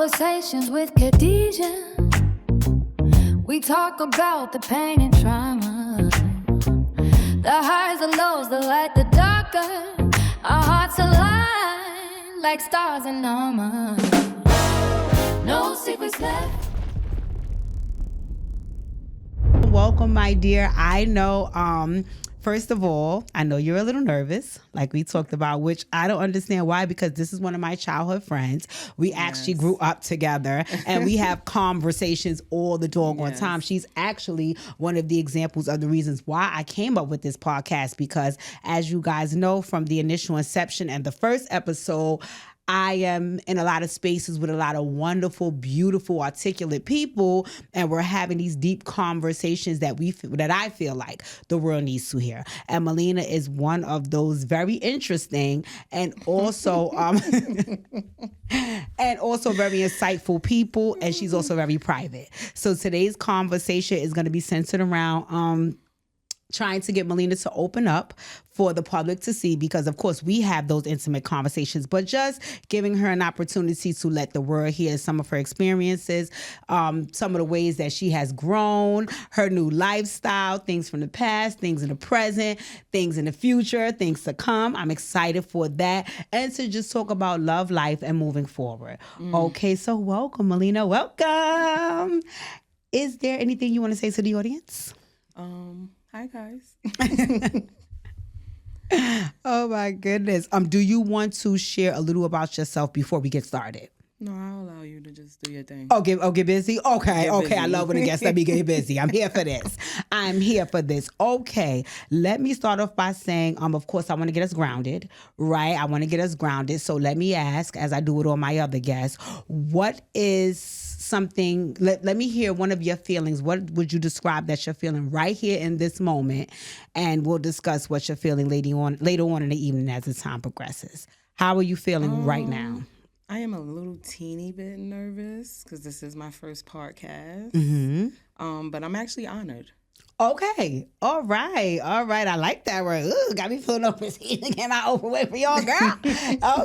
Conversations with Khadijah. We talk about the pain and trauma, the highs, the lows, the light, the darker. Our hearts align like stars in armor. No secrets left. Welcome, my dear. I know, first of all, I know you're a little nervous, like we talked about, which I don't understand why, because this is one of my childhood friends. We actually grew up together and we have conversations all the doggone time. She's actually one of the examples of the reasons why I came up with this podcast, because as you guys know from the initial inception and the first episode, I am in a lot of spaces with a lot of wonderful, beautiful, articulate people, and we're having these deep conversations that I feel like the world needs to hear. And Malina is one of those very interesting and also and also very insightful people, and she's also very private. So today's conversation is going to be centered around trying to get Malina to open up for the public to see, because of course we have those intimate conversations, but just giving her an opportunity to let the world hear some of her experiences, some of the ways that she has grown, her new lifestyle, things from the past, things in the present, things in the future, things to come. I'm excited for that, and to just talk about love, life, and moving forward. Okay, so welcome, Malina. Welcome. Is there anything you want to say to the audience? Hi, guys. Oh, my goodness. Do you want to share a little about yourself before we get started? No, I'll allow you to just do your thing. Oh, get busy? Okay. Busy. I love when a guest let me get busy. I'm here for this. Okay. Let me start off by saying, of course, I want to get us grounded, right? I want to get us grounded. So let me ask, as I do with all my other guests, what is something, let me hear one of your feelings. What would you describe that you're feeling right here in this moment? And we'll discuss what you're feeling later on in the evening as the time progresses. How are you feeling right now? I am a little teeny bit nervous because this is my first podcast. But I'm actually honored. Okay. All right. I like that word. Ooh, got me feeling up his heat and cannot overweight for y'all, girl.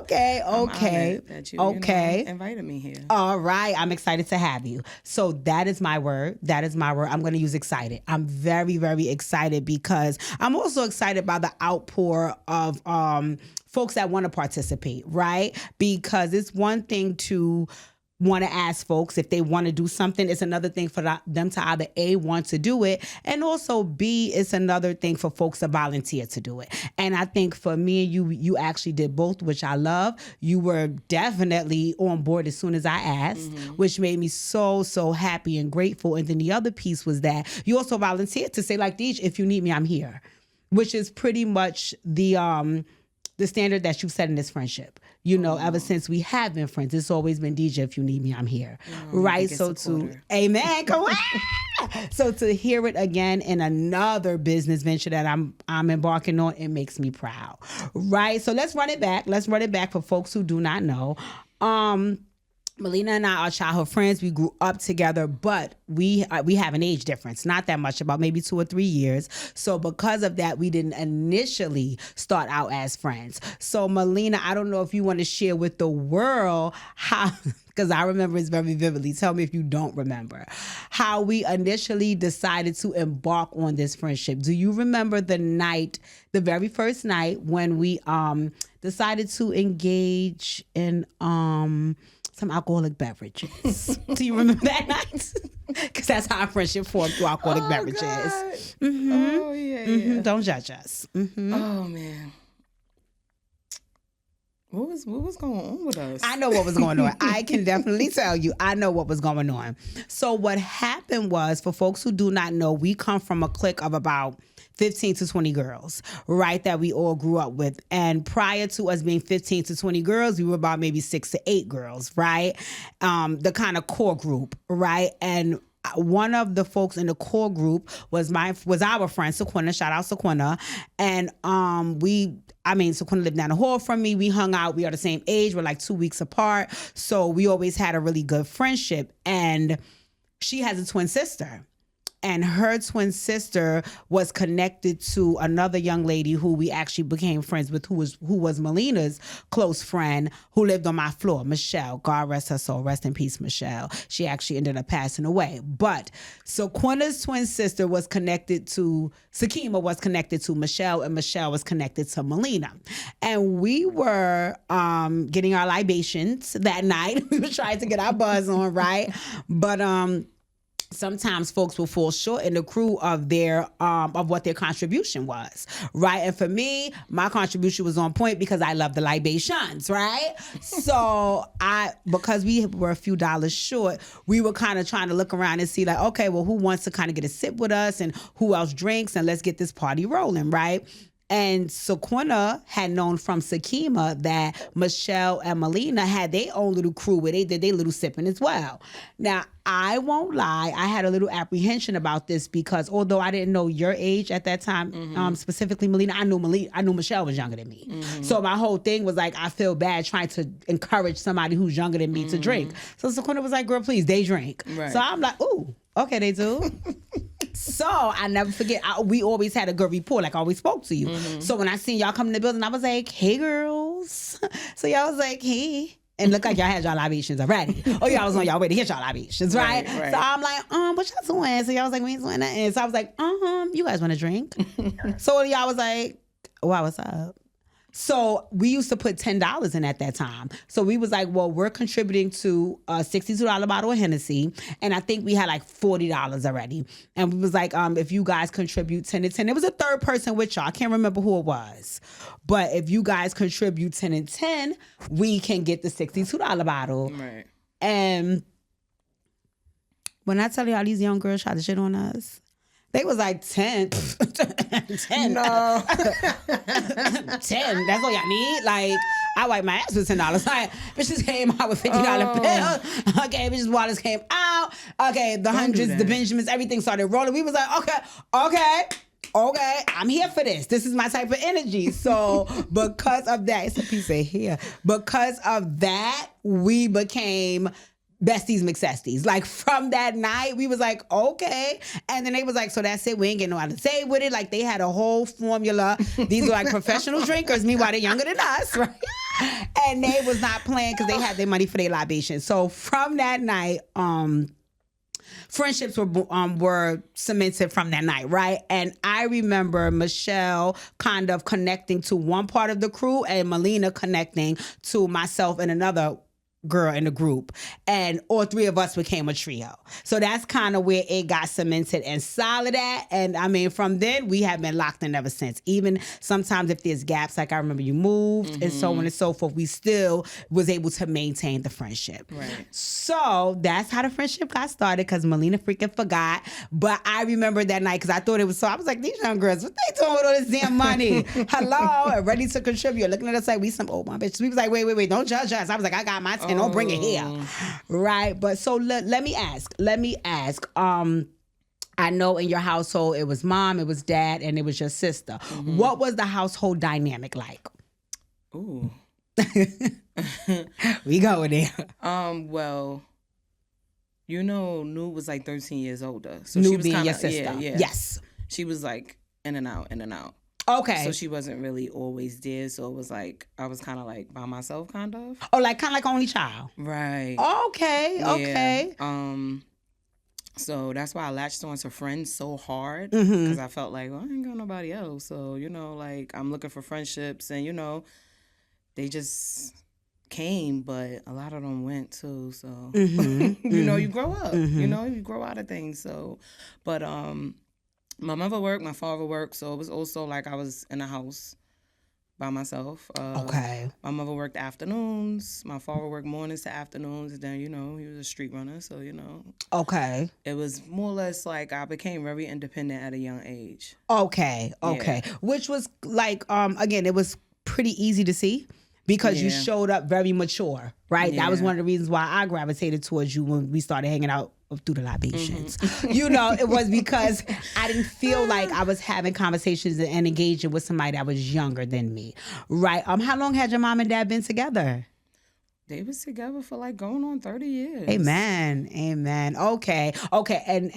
Okay. I'm honored that you invited me here. All right. I'm excited to have you. So that is my word. I'm going to use excited. I'm very, very excited because I'm also excited by the outpour of folks that want to participate, right? Because it's one thing to want to ask folks if they want to do something. It's another thing for them to either A, want to do it, and also B, it's another thing for folks to volunteer to do it. And I think for me and you actually did both, which I love. You were definitely on board as soon as I asked, which made me so, so happy and grateful. And then the other piece was that you also volunteered to say, like, Deej, if you need me, I'm here, which is pretty much the standard that you've set in this friendship. You know, ever since we have been friends, it's always been, DJ, if you need me, I'm here. Right? So amen, come on. So to hear it again in another business venture that I'm embarking on, it makes me proud. Right? So let's run it back for folks who do not know. Malina and I are childhood friends. We grew up together, but we have an age difference, not that much, about maybe 2 or 3 years. So because of that, we didn't initially start out as friends. So Malina, I don't know if you want to share with the world how, because I remember it very vividly. Tell me if you don't remember how we initially decided to embark on this friendship. Do you remember the very first night when we decided to engage in some alcoholic beverages? Do you remember that night? Because that's how our friendship formed, through alcoholic beverages. Oh, yeah. Don't judge us. Oh, man. What was going on with us? I know what was going on. I can definitely tell you, I know what was going on. So what happened was, for folks who do not know, we come from a clique of about 15 to 20 girls, right, that we all grew up with. And prior to us being 15 to 20 girls, we were about maybe 6 to 8 girls, right? The kind of core group, right? And one of the folks in the core group was our friend Sequina. Shout out Sequina. And Sequina lived down the hall from me. We hung out. We are the same age. We're like 2 weeks apart. So we always had a really good friendship. And she has a twin sister. And her twin sister was connected to another young lady who we actually became friends with, who was Malina's close friend, who lived on my floor, Michelle. God rest her soul. Rest in peace, Michelle. She actually ended up passing away. But Sequina's twin sister was connected to, Sakima was connected to Michelle, and Michelle was connected to Malina. And we were getting our libations that night. We were trying to get our buzz on, right? But sometimes folks will fall short in the crew of their of what their contribution was, right? And for me, my contribution was on point because I love the libations, right? So because we were a few dollars short, we were kind of trying to look around and see like, okay, well, who wants to kind of get a sip with us and who else drinks, and let's get this party rolling, right? And Sequina had known from Sakima that Michelle and Malina had their own little crew where they did their little sipping as well. Now, I won't lie, I had a little apprehension about this because although I didn't know your age at that time, specifically Malina, I knew Michelle was younger than me. So my whole thing was like, I feel bad trying to encourage somebody who's younger than me to drink. So Sequina was like, girl, please, they drink. Right. So I'm like, ooh, okay, they do. So I never forget, we always had a good rapport, like I always spoke to you. So when I seen y'all come in the building, I was like, hey girls. So y'all was like, hey. And look like y'all had y'all libations already. Oh, y'all was on y'all way to get y'all libations, right? Right. So I'm like, what y'all doing? So y'all was like, we ain't doing nothing. So I was like, you guys want to drink? So y'all was like, wow, what's up? So we used to put $10 in at that time. So we was like, well, we're contributing to a $62 bottle of Hennessy. And I think we had like $40 already. And we was like, if you guys contribute 10 and 10, there was a third person with y'all. I can't remember who it was. But if you guys contribute 10 and 10, we can get the $62 bottle. Right. And when I tell y'all these young girls tried to shit on us, they was like 10. 10. No. 10. That's all y'all need. Like, I wipe my ass with $10. Like, bitches came out with $50 bills. Okay, bitches' wallets came out. Okay, the hundreds, the Benjamins, everything started rolling. We was like, okay, I'm here for this. This is my type of energy. So because of that, it's a piece of hair. Because of that, we became besties McSesties. Like from that night, we was like, okay. And then they was like, so that's it. We ain't getting no other say with it. Like they had a whole formula. These were like professional drinkers. Meanwhile, they're younger than us, right? And they was not playing because they had their money for their libations. So from that night, friendships were cemented from that night, right? And I remember Michelle kind of connecting to one part of the crew and Malina connecting to myself and another girl in the group, and all three of us became a trio. So that's kind of where it got cemented and solid at. And I mean, from then we have been locked in ever since. Even sometimes if there's gaps, like I remember you moved and so on and so forth, we still was able to maintain the friendship. Right. So that's how the friendship got started, because Malina freaking forgot. But I remember that night because I thought it was so, I was like, these young girls, what they doing with all this damn money? Hello, and ready to contribute. Looking at us like we some old my bitches. We was like, wait, don't judge us. I was like, I got my 10. Don't bring it here. Right. But so let me ask. I know in your household it was mom, it was dad, and it was your sister. What was the household dynamic like? Ooh. We going there. Well, you know, Nu was like 13 years older. So Nu she was being kinda, your sister. Yeah. Yes. She was like in and out. Okay. So she wasn't really always there. So it was like, I was kind of like by myself, kind of. Oh, like kind of like only child. Right. Okay. Yeah. Okay. So that's why I latched on to friends so hard, because I felt like, well, I ain't got nobody else. So, you know, like I'm looking for friendships, and, you know, they just came, but a lot of them went too. So, you know, you grow up, you know, you grow out of things. So, but, my mother worked, my father worked, so it was also like I was in the house by myself. Okay. My mother worked afternoons. My father worked mornings to afternoons. And then, you know, he was a street runner, so, you know. Okay. It was more or less like I became very independent at a young age. Okay. Yeah. Which was like, again, it was pretty easy to see, because you showed up very mature, right? Yeah. That was one of the reasons why I gravitated towards you when we started hanging out through the libations. You know, it was because I didn't feel like I was having conversations and engaging with somebody that was younger than me, right? How long had your mom and dad been together? They was together for like going on 30 years. Amen. Okay. And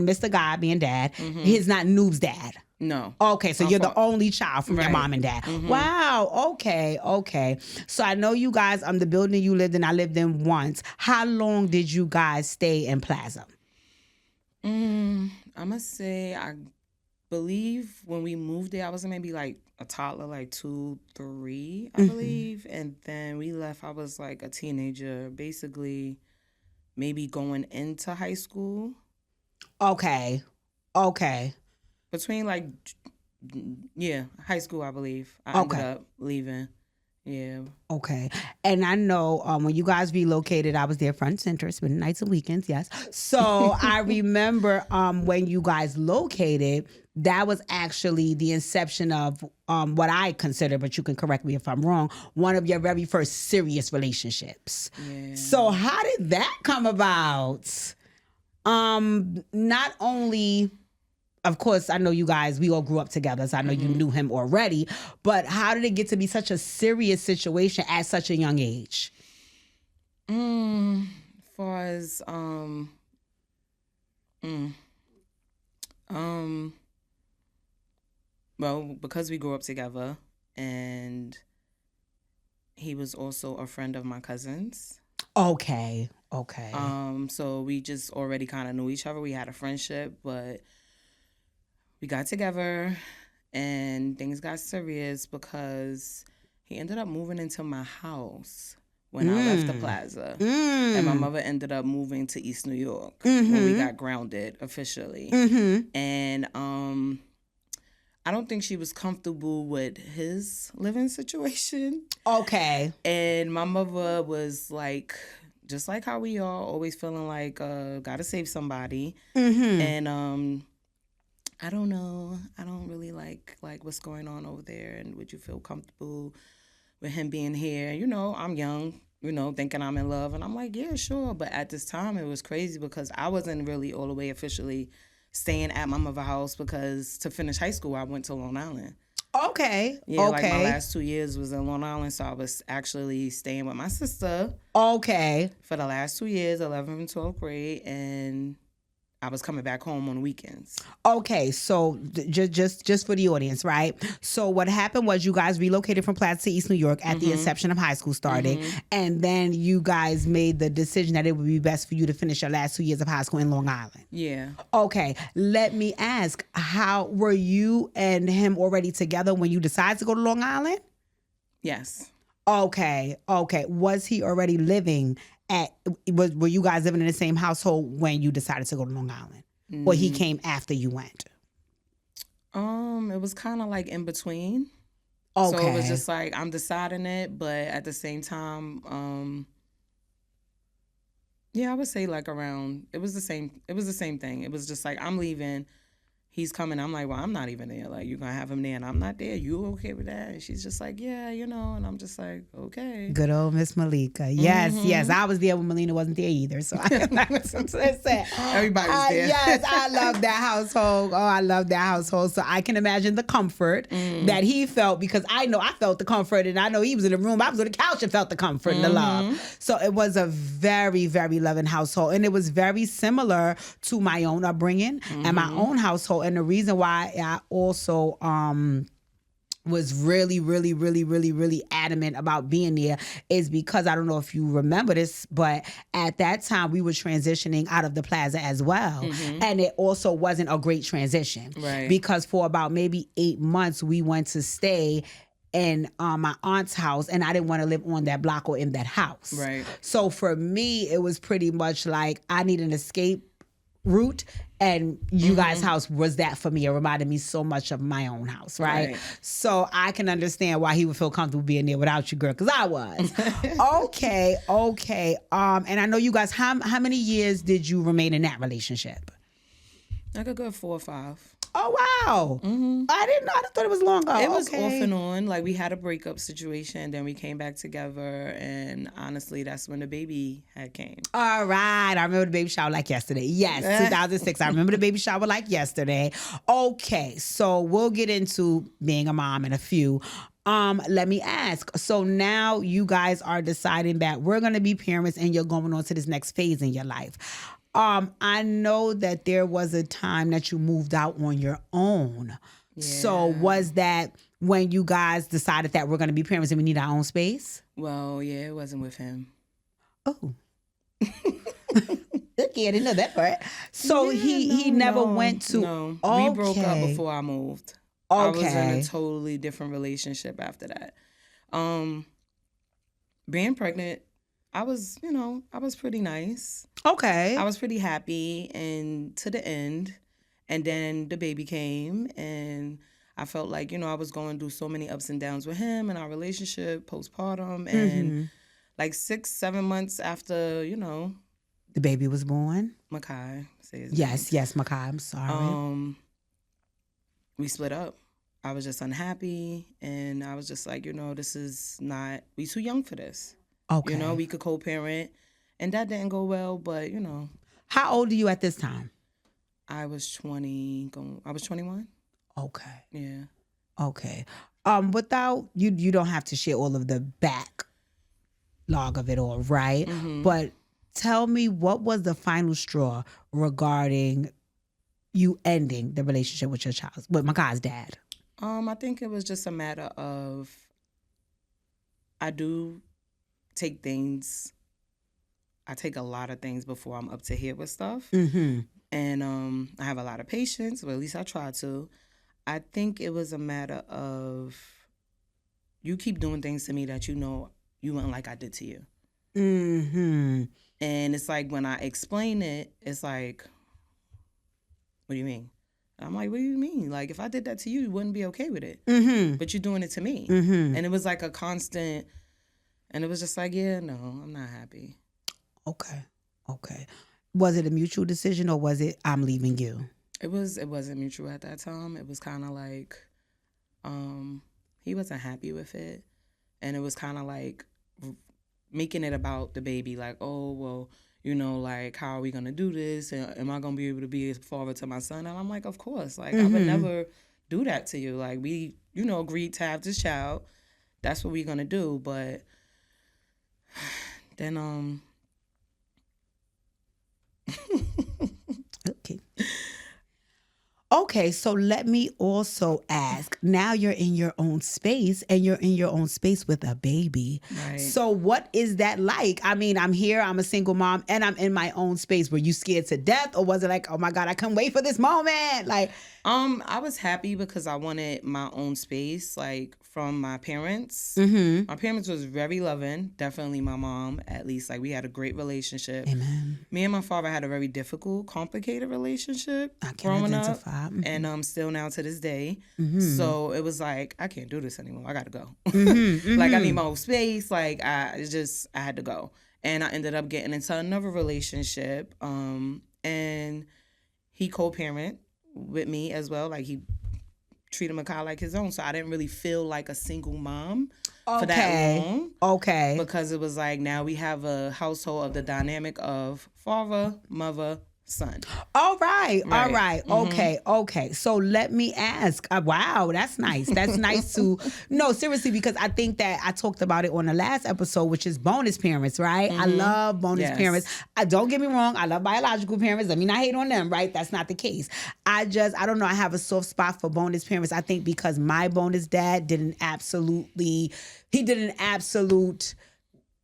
Mr. God being dad, he's not Noob's dad. No. Okay, so you're the only child from your Right. mom and dad. Wow. Okay. So I know you guys, the building you lived in, I lived in once. How long did you guys stay in Plaza? I must say, I believe when we moved there, I was maybe like a toddler, like 2, 3, I believe. And then we left, I was like a teenager, basically maybe going into high school. Okay. Between like, high school, I believe. I ended up leaving. Yeah. Okay. And I know when you guys relocated, I was there front and center, spending nights and weekends, yes. So I remember when you guys located, that was actually the inception of what I consider, but you can correct me if I'm wrong, one of your very first serious relationships. Yeah. So how did that come about? Not only... Of course, I know you guys, we all grew up together, so I know you knew him already. But how did it get to be such a serious situation at such a young age? Far as, well, because we grew up together, and he was also a friend of my cousin's. Okay. So we just already kind of knew each other. We had a friendship, but... we got together and things got serious because he ended up moving into my house when I left the Plaza. And my mother ended up moving to East New York when we got grounded officially. And I don't think she was comfortable with his living situation. Okay. And my mother was like, just like how we are, always feeling like, gotta save somebody. And I don't know. I don't really like what's going on over there, and would you feel comfortable with him being here? You know, I'm young, thinking I'm in love, and I'm like, yeah, sure. But at this time, it was crazy because I wasn't really all the way officially staying at my mother's house because to finish high school, I went to Long Island. Okay. Yeah, like my last 2 years was in Long Island, so I was actually staying with my sister. Okay. For the last 2 years, 11th and 12th grade, and I was coming back home on weekends. Okay, so just for the audience, right? So what happened was you guys relocated from Plaza to East New York at the inception of high school starting, and then you guys made the decision that it would be best for you to finish your last 2 years of high school in Long Island. Yeah. Okay, let me ask, how were you and him already together when you decided to go to Long Island? Yes. Okay. Was he already living were you guys living in the same household when you decided to go to Long Island? Or he came after you went? It was kind of like in between. Okay. So it was just like I'm deciding it, but at the same time, I would say like around it was the same thing. It was just like I'm leaving. He's coming. I'm like, well, I'm not even there. Like, you're going to have him there and I'm not there. You okay with that? And she's just like, yeah, and I'm just like, okay. Good old Miss Malika. Yes. I was there when Malina wasn't there either. So Everybody's there. Yes, I love that household. Oh, I love that household. So I can imagine the comfort that he felt because I know I felt the comfort and I know he was in the room. I was on the couch and felt the comfort and the love. So it was a very, very loving household. And it was very similar to my own upbringing and my own household. And the reason why I also was really, really, really, really, really adamant about being there is because I don't know if you remember this, but at that time we were transitioning out of the Plaza as well. And it also wasn't a great transition. Right. Because for about maybe 8 months we went to stay in my aunt's house and I didn't want to live on that block or in that house. Right. So for me, it was pretty much like I need an escape route. And you guys' house was that for me. It reminded me so much of my own house, right? So I can understand why he would feel comfortable being there without you, girl, because I was. Okay. And I know you guys, how many years did you remain in that relationship? Like a good 4 or 5. Oh, wow. I didn't know. I thought it was longer. It was off and on. Like, we had a breakup situation, then we came back together, and honestly, that's when the baby had came. All right. I remember the baby shower like yesterday. Yes, 2006. I remember the baby shower like yesterday. Okay, so we'll get into being a mom in a few. Let me ask. So now you guys are deciding that we're going to be parents and you're going on to this next phase in your life. I know that there was a time that you moved out on your own. Yeah. So was that when you guys decided that we're going to be parents and we need our own space? Well, yeah, it wasn't with him. Oh. Okay, I didn't know that part. So he never went to... No, okay. we broke up before I moved. Okay. I was in a totally different relationship after that. Being pregnant, I was pretty nice. Okay. I was pretty happy and to the end. And then the baby came and I felt like, I was going through so many ups and downs with him and our relationship, postpartum. And like 6-7 months after, the baby was born. Makai. Yes, Makai. I'm sorry. We split up. I was just unhappy, and I was just like, this is not. We too young for this. Okay. We could co-parent, and that didn't go well. But How old are you at this time? I was 20. I was 21. Okay. Yeah. Okay. Without you don't have to share all of the backlog of it all, right? Mm-hmm. But tell me, what was the final straw regarding you ending the relationship with Makai's dad? I think it was just a matter of I do take things. I take a lot of things before I'm up to here with stuff. Mm-hmm. And I have a lot of patience, or at least I try to. I think it was a matter of you keep doing things to me that you wouldn't like I did to you. Mm-hmm. And it's like when I explain it, it's like, what do you mean? I'm like, what do you mean? Like, if I did that to you, you wouldn't be okay with it. Mm-hmm. But you're doing it to me. Mm-hmm. And it was like a constant, and it was just like, yeah, no, I'm not happy. Okay. Was it a mutual decision or was it, I'm leaving you? It wasn't mutual at that time. It was kind of like, he wasn't happy with it. And it was kind of like making it about the baby. Like, oh, well, like, how are we going to do this? And am I going to be able to be a father to my son? And I'm like, of course. Like, I would never do that to you. Like, we, agreed to have this child. That's what we're going to do. But then, Okay, so let me also ask, now you're in your own space and you're in your own space with a baby. Right. So what is that like? I mean, I'm here, I'm a single mom, and I'm in my own space. Were you scared to death, or was it like, oh my God, I can't wait for this moment? Like, I was happy because I wanted my own space, like, from my parents. Mm-hmm. My parents was very loving, definitely my mom, at least. Like, we had a great relationship. Amen. Me and my father had a very difficult, complicated relationship I can growing identify. up, and still now to this day. So it was like, I can't do this anymore. I got to go. Like, I need my own space. Like, I had to go. And I ended up getting into another relationship, and he co-parent with me as well. Like, he treated Makai like his own. So I didn't really feel like a single mom for that long. Okay. Because it was like, now we have a household of the dynamic of father, mother, son. All right. Okay. So let me ask. Wow, that's nice. That's nice to... No, seriously, because I think that I talked about it on the last episode, which is bonus parents, right? I love bonus parents. Don't get me wrong. I love biological parents. Let me not hate on them, right? That's not the case. I don't know. I have a soft spot for bonus parents. I think because my bonus dad he did an absolute...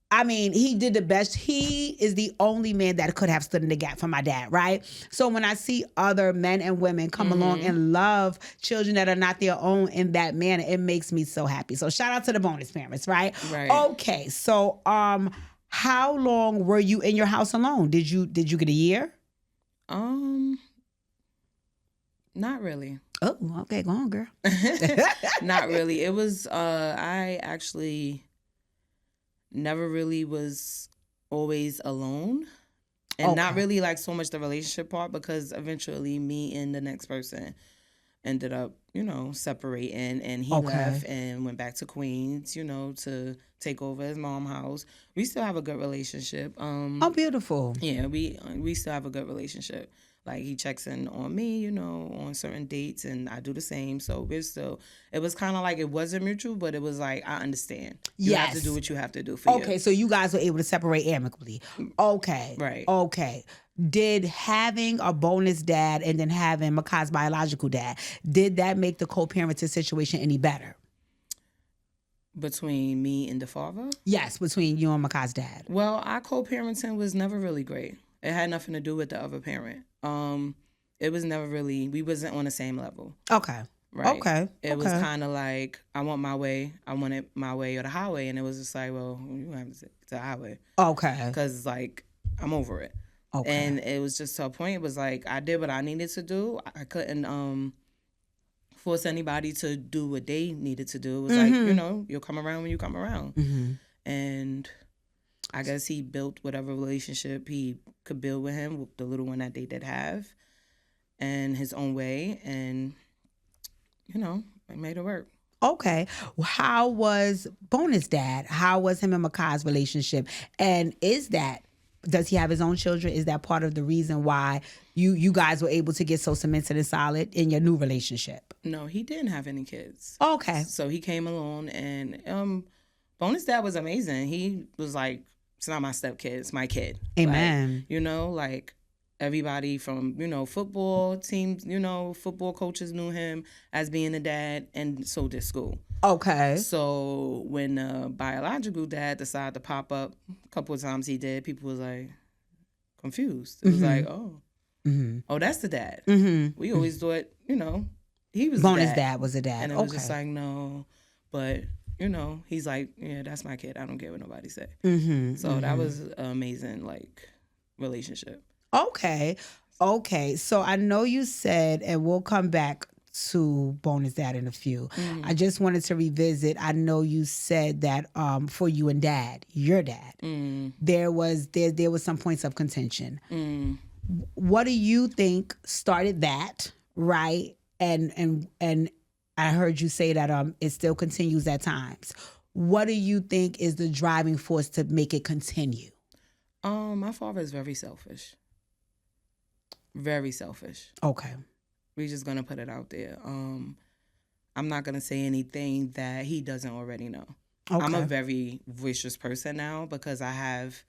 I mean, he did the best. He is the only man that could have stood in the gap for my dad, right? So when I see other men and women come along and love children that are not their own in that manner, it makes me so happy. So shout out to the bonus parents, right? Right. Okay. So how long were you in your house alone? Did you get a year? Not really. Oh, okay. Go on, girl. Not really. It was I actually never really was always alone, and not really like so much the relationship part, because eventually me and the next person ended up, separating, and he left and went back to Queens, to take over his mom's house. We still have a good relationship. Oh, beautiful. Yeah, we still have a good relationship. Like, he checks in on me, you know, on certain dates, and I do the same. So it was kind of like it wasn't mutual, but it was like, I understand. You have to do what you have to do for you. Okay, so you guys were able to separate amicably. Okay. Right. Okay. Did having a bonus dad and then having Makai's biological dad, did that make the co-parenting situation any better? Between me and the father? Yes, between you and Makai's dad. Well, our co-parenting was never really great. It had nothing to do with the other parent. It was never really, we wasn't on the same level. Okay. Right. Okay. It was kind of like, I want my way. I wanted my way or the highway. And it was just like, well, you have to take the highway. Okay. Because, like, I'm over it. Okay. And it was just to a point, it was like, I did what I needed to do. I couldn't force anybody to do what they needed to do. It was like, you know, you'll come around when you come around. And I guess he built whatever relationship he could build with him, with the little one that they did have, and his own way. And, you know, it made it work. Okay. How was bonus dad? How was him and Makai's relationship? And does he have his own children? Is that part of the reason why you guys were able to get so cemented and solid in your new relationship? No, he didn't have any kids. Okay. So he came alone, and bonus dad was amazing. He was like, it's not my stepkid, it's my kid. Amen. Like, you know, like, everybody from, you know, football teams, you know, football coaches knew him as being a dad, and so did school. Okay. So when the biological dad decided to pop up, a couple of times he did, people was like confused. It was like, oh, that's the dad. We always thought, you know, he was bonus the dad was a dad. And it was just like, no, but you know, he's like, yeah, that's my kid. I don't care what nobody say. So that was an amazing, like, relationship. Okay. So I know you said, and we'll come back to bonus dad in a few. I just wanted to revisit. I know you said that for you and your dad, there was some points of contention. What do you think started that, right? And I heard you say that it still continues at times. What do you think is the driving force to make it continue? My father is very selfish. Very selfish. Okay. We're just gonna put it out there. I'm not gonna say anything that he doesn't already know. Okay. I'm a very vicious person now because I have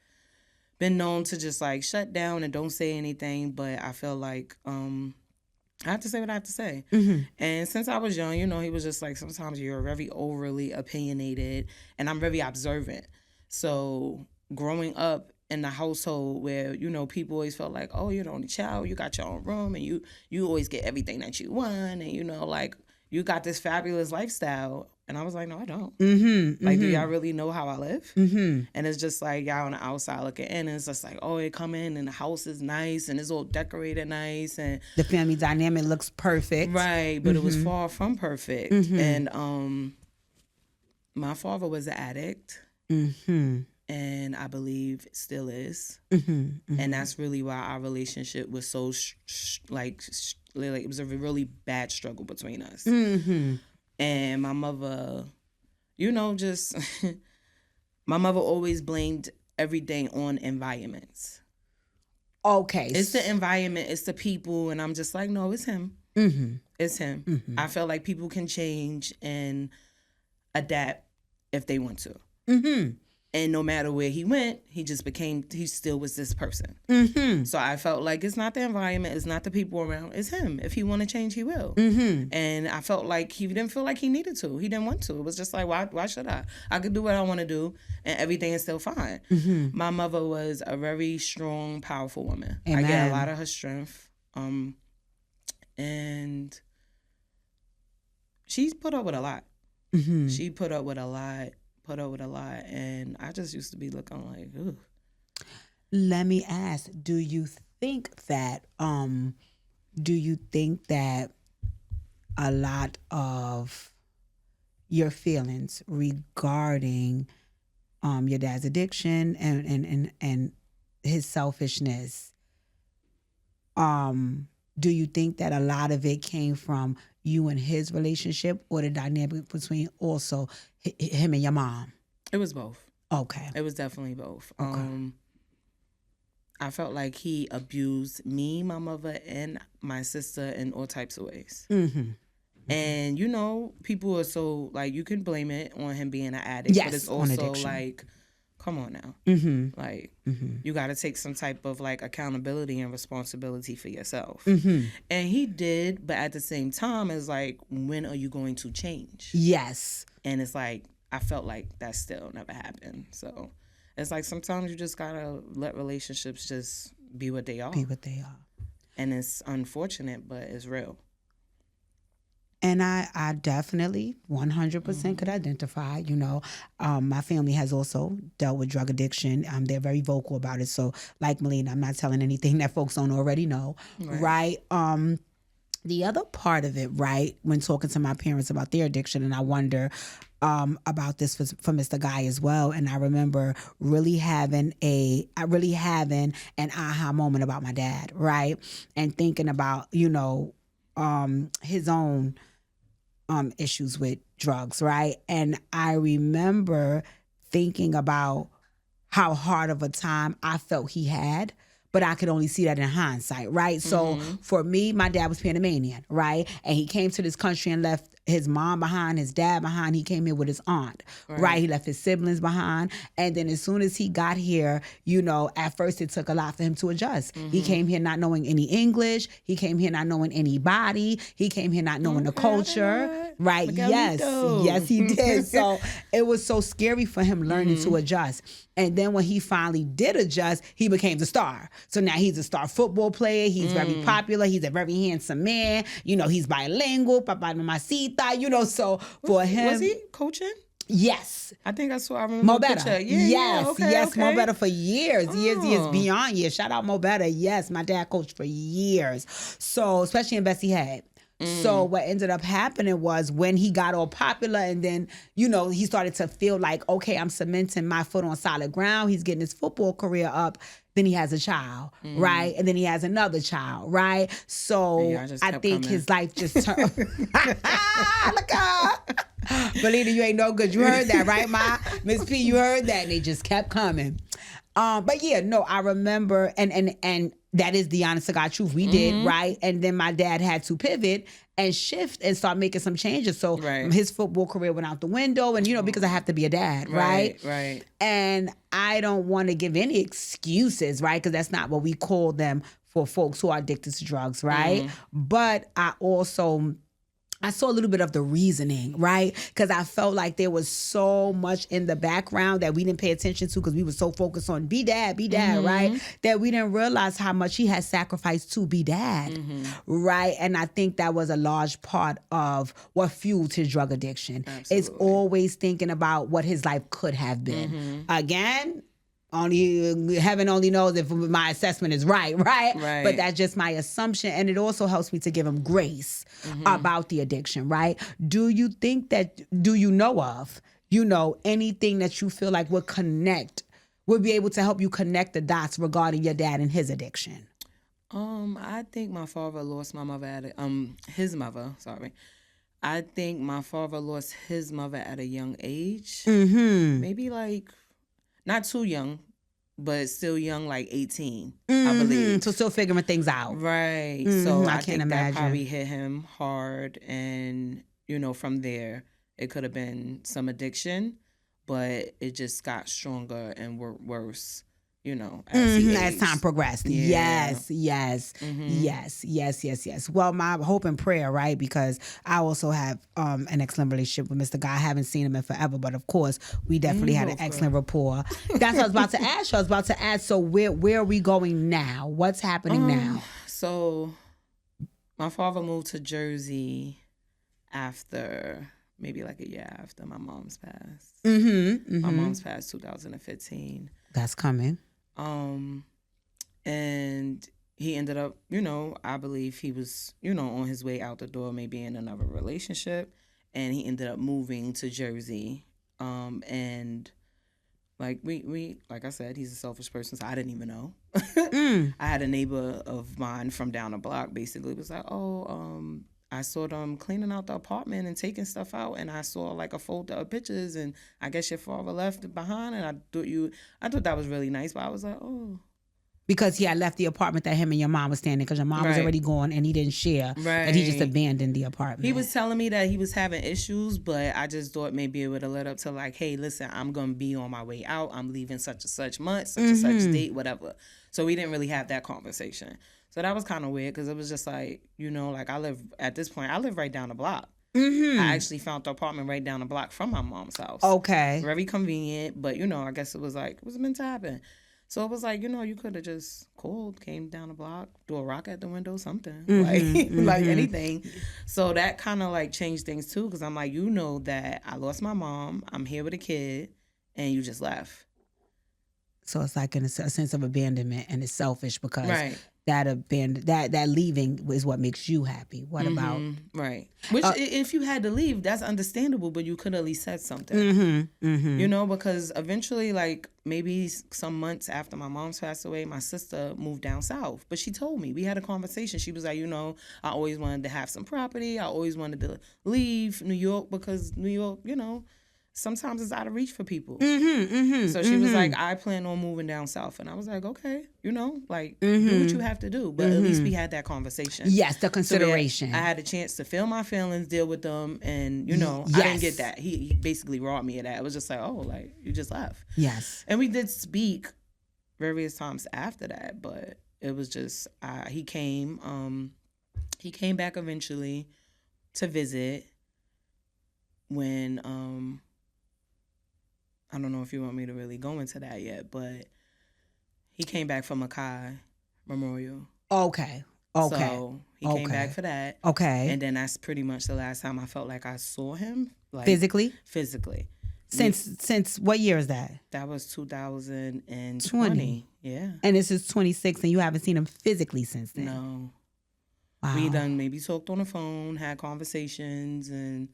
been known to just like shut down and don't say anything, but I feel like I have to say what I have to say. And since I was young, you know, he was just like, sometimes you're very overly opinionated, and I'm very observant. So growing up in the household where, you know, people always felt like, oh, you're the only child, you got your own room, and you always get everything that you want, and, you know, like, you got this fabulous lifestyle. And I was like, no, I don't. Like, do y'all really know how I live? And it's just like, y'all on the outside looking in, and it's just like, oh, they come in and the house is nice and it's all decorated nice, and the family dynamic looks perfect. Right, but it was far from perfect. And my father was an addict. And I believe still is. And that's really why our relationship was so, like, it was a really bad struggle between us. And my mother, you know, just, my mother always blamed everything on environments. Okay. It's the environment, it's the people, and I'm just like, no, it's him. It's him. I feel like people can change and adapt if they want to. And no matter where he went, he still was this person. So I felt like it's not the environment, it's not the people around, it's him. If he want to change, he will. And I felt like he didn't feel like he needed to. He didn't want to. It was just like, why should I? I could do what I want to do, and everything is still fine. My mother was a very strong, powerful woman. Amen. I get a lot of her strength. And she's put up with a lot. She put up with a lot. And I just used to be looking like, ugh. Let me ask, do you think that a lot of your feelings regarding your dad's addiction and his selfishness, do you think that a lot of it came from you and his relationship, or the dynamic between also him and your mom? It was both. Okay. It was definitely both. Okay. I felt like he abused me, my mother, and my sister in all types of ways. And, you know, people are so, like, you can blame it on him being an addict. Yes, but it's on also, addiction. like, come on now. Like, you got to take some type of, like, accountability and responsibility for yourself. And he did, but at the same time, it's like, when are you going to change? Yes. And it's like, I felt like that still never happened. So it's like sometimes you just got to let relationships just be what they are. Be what they are. And it's unfortunate, but it's real. And I definitely 100% could identify, you know, my family has also dealt with drug addiction. They're very vocal about it. So like Malina, I'm not telling anything that folks don't already know, right? The other part of it, right, when talking to my parents about their addiction, and I wonder about this for Mr. Guy as well. And I remember really having an aha moment about my dad, right? And thinking about, you know, his own issues with drugs, right? And I remember thinking about how hard of a time I felt he had, but I could only see that in hindsight, right? So for me, my dad was Panamanian, right? And he came to this country and left his mom behind, his dad behind. He came here with his aunt, right? He left his siblings behind. And then as soon as he got here, you know, at first it took a lot for him to adjust. He came here not knowing any English. He came here not knowing anybody. He came here not knowing the culture, right? Yes, he did. So it was so scary for him learning to adjust. And then when he finally did adjust, he became the star. So now he's a star football player. He's very popular. He's a very handsome man. You know, he's bilingual, Papa Mamacita, you know, so for him. Was he coaching? Yes. I think I remember Mo the Better. picture. Yes, Mo Better for years, beyond years. Shout out Mo Better. Yes, my dad coached for years. So, especially in Bessie Head. So what ended up happening was when he got all popular and then, you know, he started to feel like, okay, I'm cementing my foot on solid ground. He's getting his football career up. Then he has a child, right? And then he has another child, right? So I think his life just turned. Look out. Malina, you ain't no good. You heard that, right, Ma? Miss P, you heard that. And they just kept coming. But yeah, no, I remember, and that is the honest to God truth. We did, right? And then my dad had to pivot and shift and start making some changes. So his football career went out the window, and, you know, because I have to be a dad, right? Right. And I don't want to give any excuses, right? Because that's not what we call them for folks who are addicted to drugs, right? But I saw a little bit of the reasoning, right? Because I felt like there was so much in the background that we didn't pay attention to because we were so focused on be dad, right? That we didn't realize how much he had sacrificed to be dad, right? And I think that was a large part of what fueled his drug addiction. Absolutely. It's always thinking about what his life could have been. Again, only heaven only knows if my assessment is right. But that's just my assumption, and it also helps me to give him grace about the addiction, right? Do you know of, you know, anything that you feel like would be able to help you connect the dots regarding your dad and his addiction? I think my father lost my mother at his mother. Sorry. I think my father lost his mother at a young age. Maybe like not too young, but still young, like 18, I believe. So still figuring things out. Right. So I can't think imagine. that probably hit him hard. And, you know, from there, it could have been some addiction, but it just got stronger and worse, you know, as time progressed. Yeah. Yes. Well, my hope and prayer, right? Because I also have an excellent relationship with Mr. Guy. I haven't seen him in forever, but of course, we definitely had an excellent rapport. That's what I was about to ask. So where are we going now? What's happening now? So my father moved to Jersey after maybe like a year after my mom's passed. My mom's passed 2015. That's coming. And he ended up, you know, I believe he was, you know, on his way out the door, maybe in another relationship, and he ended up moving to Jersey. And like we like I said, he's a selfish person, so I didn't even know. I had a neighbor of mine from down the block basically was like, I saw them cleaning out the apartment and taking stuff out, and I saw like a folder of pictures, and I guess your father left it behind, and I thought that was really nice, but I was like, oh, Because he had left the apartment that him and your mom was staying in because your mom was already gone and he didn't share. Right. And he just abandoned the apartment. He was telling me that he was having issues, but I just thought maybe it would have led up to like, hey, listen, I'm going to be on my way out. I'm leaving such and such month, such and such date, whatever. So we didn't really have that conversation. So that was kind of weird because it was just like, you know, like I live right down the block. I actually found the apartment right down the block from my mom's house. Okay. Very convenient, but, you know, I guess it was meant to happen. So it was like, you know, you could have just called, came down the block, threw a rock at the window, something. Like anything. So that kind of like changed things too, because I'm like, you know that I lost my mom, I'm here with a kid, and you just left. So it's like in a sense of abandonment, and it's selfish because that leaving is what makes you happy. What about right? Which if you had to leave, that's understandable, but you could at least said something. You know, because eventually, like maybe some months after my mom's passed away, my sister moved down south. But she told me, we had a conversation. She was like, you know, I always wanted to have some property. I always wanted to leave New York because New York, you know, sometimes it's out of reach for people. So she was like, I plan on moving down south. And I was like, okay, you know, like, do what you have to do. But at least we had that conversation. Yes, the consideration. So I had a chance to feel my feelings, deal with them. And, you know, I didn't get that. He basically robbed me of that. It was just like, oh, like, you just left. Yes. And we did speak various times after that. But it was just, he came back eventually to visit when, I don't know if you want me to really go into that yet, but he came back from Mackay Memorial. Okay. So he came back for that. Okay. And then that's pretty much the last time I felt like I saw him. Like, physically? Physically. Since what year is that? That was 2020. Yeah. And this is 26 and you haven't seen him physically since then? No. Wow. We done maybe talked on the phone, had conversations, and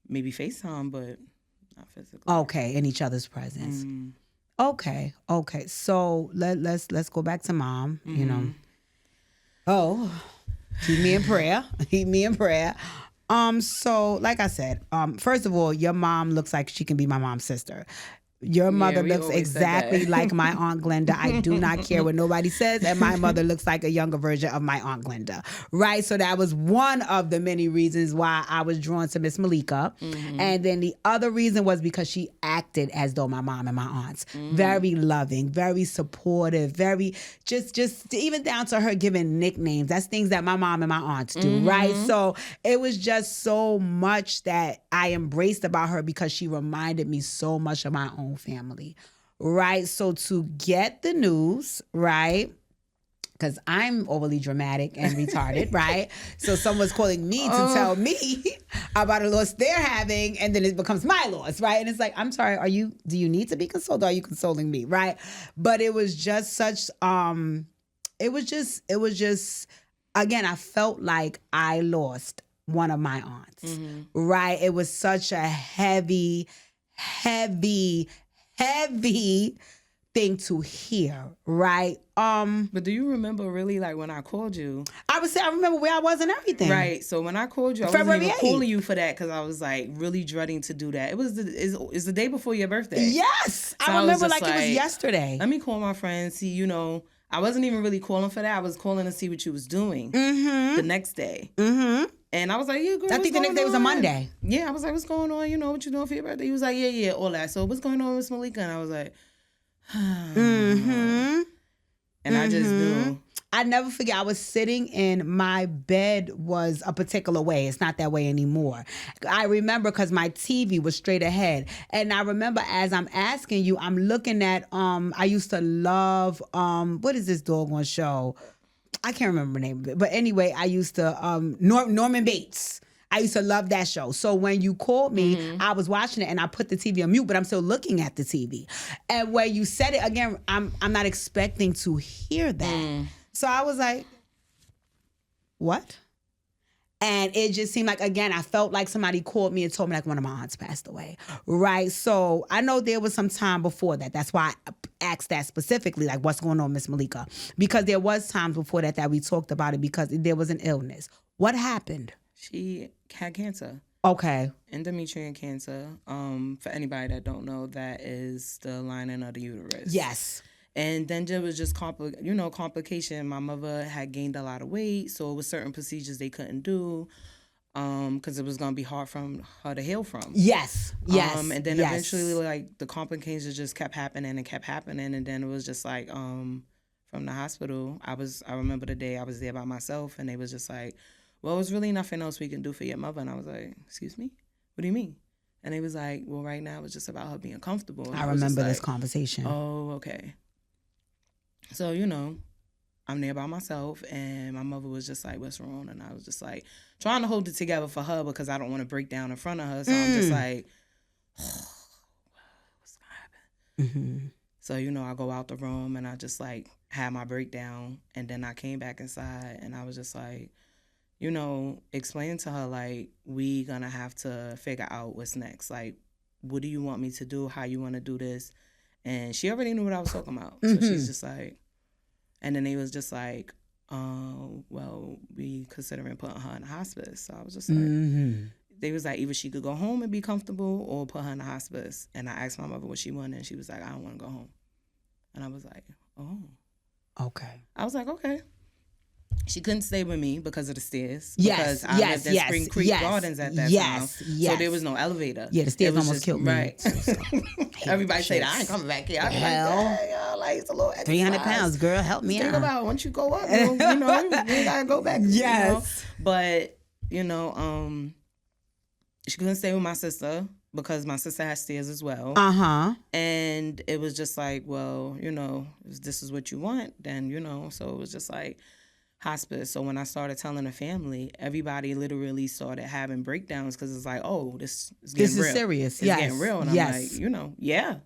maybe FaceTime, but not physically. Okay, in each other's presence. Okay. So let's go back to mom. You know. Oh, keep me in prayer. So like I said, first of all, your mom looks like she can be my mom's sister. Your mother looks exactly like my Aunt Glenda. I do not care what nobody says. And my mother looks like a younger version of my Aunt Glenda. Right? So that was one of the many reasons why I was drawn to Miss Malika. And then the other reason was because she acted as though my mom and my aunts. Very loving, very supportive, very just even down to her giving nicknames. That's things that my mom and my aunts do. Right? So it was just so much that I embraced about her because she reminded me so much of my own family, right? So to get the news, right? Because I'm overly dramatic and retarded, right? So someone's calling me to tell me about a loss they're having, and then it becomes my loss, right? And it's like, I'm sorry, do you need to be consoled? Or are you consoling me, right? But it was just such, it was just, again, I felt like I lost one of my aunts, right? It was such a heavy thing to hear, right? But do you remember really like when I called you? I remember where I was and everything. Right. So when I called you, I wasn't even calling you for that because I was like really dreading to do that. It was the day before your birthday. Yes. So I remember like it was yesterday. Let me call my friend, see, you know, I wasn't even really calling for that. I was calling to see what you was doing the next day. And I was like, yeah, girl, I think the next day was a Monday. Yeah, I was like, what's going on? You know, what you doing for your birthday? He was like, yeah, all that. So what's going on with Malika? And I was like, and I just knew. I never forget, I was sitting in my bed was a particular way. It's not that way anymore. I remember because my TV was straight ahead. And I remember as I'm asking you, I'm looking at, I used to love, what is this doggone show? I can't remember the name of it. But anyway, I used to, Norman Bates. I used to love that show. So when you called me, I was watching it and I put the TV on mute, but I'm still looking at the TV. And when you said it again, I'm not expecting to hear that. So I was like, what? And it just seemed like, again, I felt like somebody called me and told me like one of my aunts passed away, right? So I know there was some time before that. That's why I asked that specifically, like what's going on, Miss Malika? Because there was times before that we talked about it because there was an illness. What happened? She had cancer. Okay. Endometrial cancer. For anybody that don't know, that is the lining of the uterus. Yes. And then there was just complication. My mother had gained a lot of weight, so it was certain procedures they couldn't do because it was going to be hard for her to heal from. Yes. And then eventually, like, the complications just kept happening, and then it was just like from the hospital, I remember the day I was there by myself, and they was just like, well, there's really nothing else we can do for your mother. And I was like, excuse me? What do you mean? And they was like, well, right now it's just about her being comfortable. And I remember this conversation. Oh, okay. So, I'm there by myself, and my mother was just like, what's wrong? And I was just like, trying to hold it together for her because I don't want to break down in front of her. So I'm just like, what's going to happen? So, I go out the room, and I just, like, had my breakdown, and then I came back inside, and I was just like, explaining to her, like, we going to have to figure out what's next. Like, what do you want me to do? How you want to do this? And she already knew what I was talking about. So she's just like, and then they was just like, well, we considering putting her in hospice. So I was just like, they was like, either she could go home and be comfortable or put her in the hospice. And I asked my mother what she wanted, and she was like, I don't want to go home. And I was like, oh. Okay. I was like, okay. She couldn't stay with me because of the stairs. Yes, because I lived in Spring Creek Gardens at that time. So there was no elevator. Yeah, the stairs almost killed me. Right. Everybody said, I ain't coming back here. I was like, it's a little exercise. 300 pounds, girl, help me Think out. about it. Once you go up, you gotta go back. Yes. But, she couldn't stay with my sister because my sister had stairs as well. And it was just like, well, if this is what you want, then, so it was just like, hospice. So when I started telling the family, everybody literally started having breakdowns because it's like, oh, this is getting real. This is serious. It's getting real. And I'm like, yes.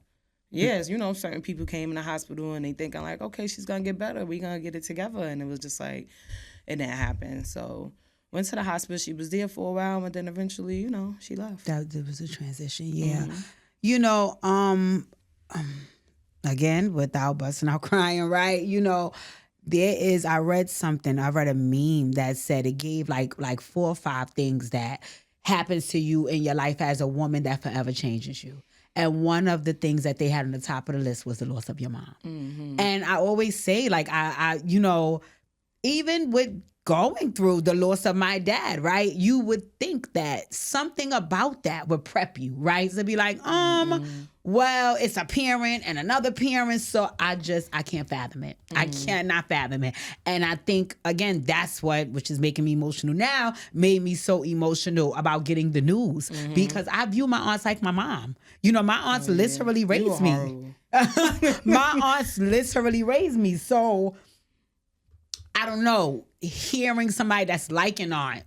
Certain people came in the hospital and they thinking like, okay, she's going to get better. We going to get it together. And it was just like, it didn't happen. So went to the hospital. She was there for a while, and then eventually, she left. That was a transition. Yeah. Again, without busting out crying, right? I read a meme that said it gave like 4 or 5 things that happens to you in your life as a woman that forever changes you. And one of the things that they had on the top of the list was the loss of your mom. And I always say, like, I even with going through the loss of my dad, right? You would think that something about that would prep you, right? To be like, well, it's a parent and another parent, so I can't fathom it. I cannot fathom it. And I think, again, that's which is making me emotional now, made me so emotional about getting the news because I view my aunts like my mom. My aunts literally raised me. My aunts literally raised me. So I don't know, hearing somebody that's like an aunt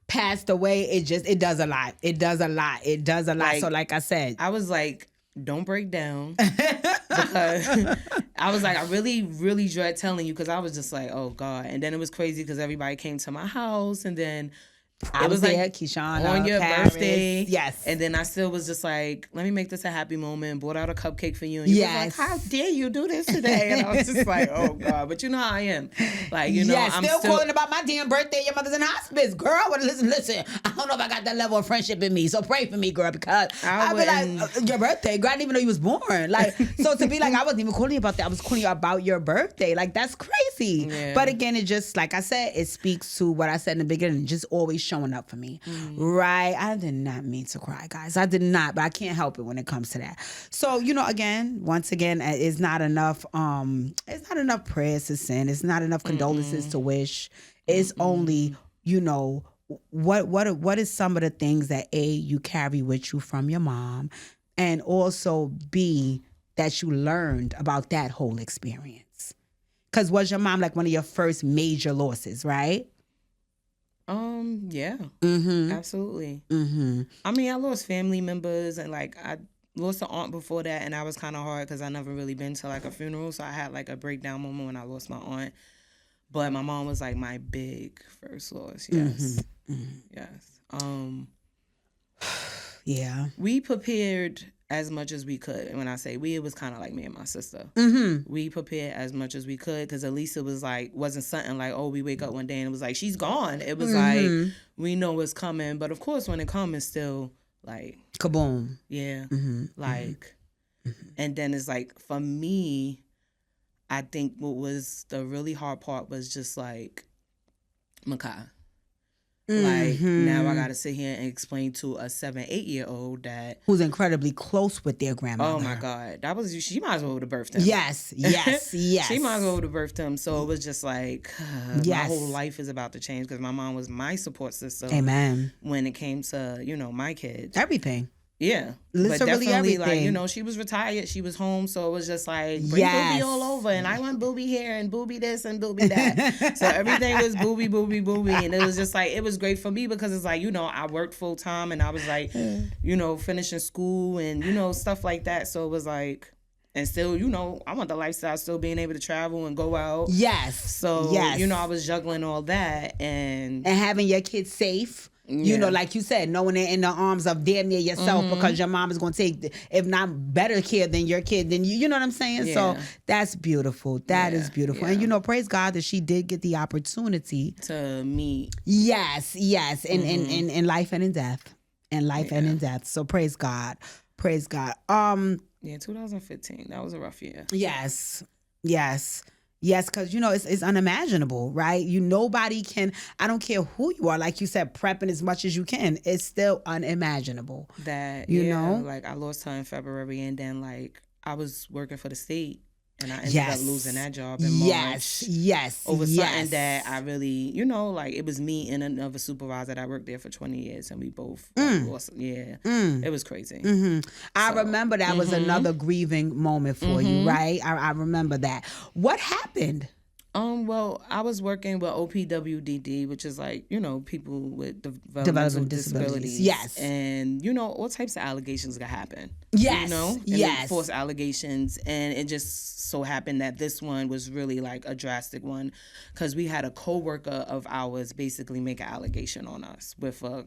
passed away, it does a lot. It does a lot. So like I said, I was like, don't break down. Because I was like, I really, really dread telling you because I was just like, oh God. And then it was crazy because everybody came to my house, and then I was there, like, Kishana, on your Paris. birthday. Yes. And then I still was just like, let me make this a happy moment. Brought out a cupcake for you. And you was like, how dare you do this today? And I was just like, oh God. But you know how I am. Like, I'm still calling about my damn birthday. Your mother's in hospice. Girl, listen. I don't know if I got that level of friendship in me. So pray for me, girl, because I'll be like, your birthday? Girl, I didn't even know you was born. Like, so to be like, I wasn't even calling you about that. I was calling you about your birthday. Like, that's crazy. Yeah. But again, it just, like I said, it speaks to what I said in the beginning, just always showing up for me. Right. I did not mean to cry, guys. I did not, but I can't help it when it comes to that. So, once again, it's not enough prayers to send. It's not enough condolences to wish. It's only, what is some of the things that A, you carry with you from your mom, and also B, that you learned about that whole experience? Because was your mom like one of your first major losses, right? Yeah, absolutely. I mean, I lost family members, and like I lost an aunt before that, and that was kind of hard because I never really been to like a funeral, so I had like a breakdown moment when I lost my aunt. But my mom was like my big first loss. Yes, yes. Yeah. We prepared as much as we could. And when I say we, it was kind of like me and my sister. We prepared as much as we could because at least it was like, wasn't something like, oh, we wake up one day and it was like, she's gone. It was like, we know what's coming. But of course, when it comes, it's still like... Kaboom. Yeah. And then it's like, for me, I think what was the really hard part was just like Makai. Like now I gotta sit here and explain to a 7-8-year-old that who's incredibly close with their grandmother. Oh my God, she might as well would have birthed him. Yes. She might as well would have birthed him. So it was just like my whole life is about to change because my mom was my support system. Amen. When it came to my kids, everything. Yeah, literally but definitely, everything. Like, she was retired, she was home, so it was just like, bring Booby all over, and I want Booby here, and Booby this, and Booby that. So everything was Booby, Booby, Booby, and it was just like, it was great for me because it's like, I worked full time, and I was like, finishing school, and, stuff like that, so it was like, and still, I want the lifestyle, still being able to travel and go out. Yes. So, I was juggling all that, and having your kids safe. Like you said, knowing they're in the arms of damn near yourself because your mom is going to take, if not better care than your kid, then you know what I'm saying? Yeah. So that's beautiful. That is beautiful. Yeah. And, praise God that she did get the opportunity to meet. Yes. In life and in death. In life and in death. So praise God. Praise God. 2015. That was a rough year. Yes. Yes, because, it's unimaginable, right? Nobody can, I don't care who you are, like you said, prepping as much as you can. It's still unimaginable. You know? Like, I lost her in February, and then, like, I was working for the state, and I ended up losing that job in March. Yes. Over something that I really, like, it was me and another supervisor that worked there for 20 years, and we both lost. Yeah. It was crazy. I remember that was another grieving moment for you, right? I remember that. What happened? Well, I was working with OPWDD, which is like, people with developmental disabilities. Yes. And, all types of allegations that happen. Yes. And false allegations. And it just so happened that this one was really like a drastic one because we had a coworker of ours basically make an allegation on us with a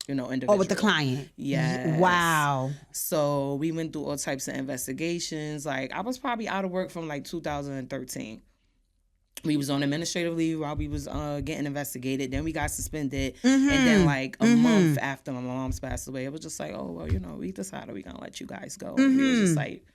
individual. Oh, with the client. Yes. Wow. So we went through all types of investigations. Like, I was probably out of work from like 2013. We was on administrative leave while we was getting investigated. Then we got suspended. And then like a month after my mom's passed away, it was just like, oh, well, we decided we're going to let you guys go. And we was just like,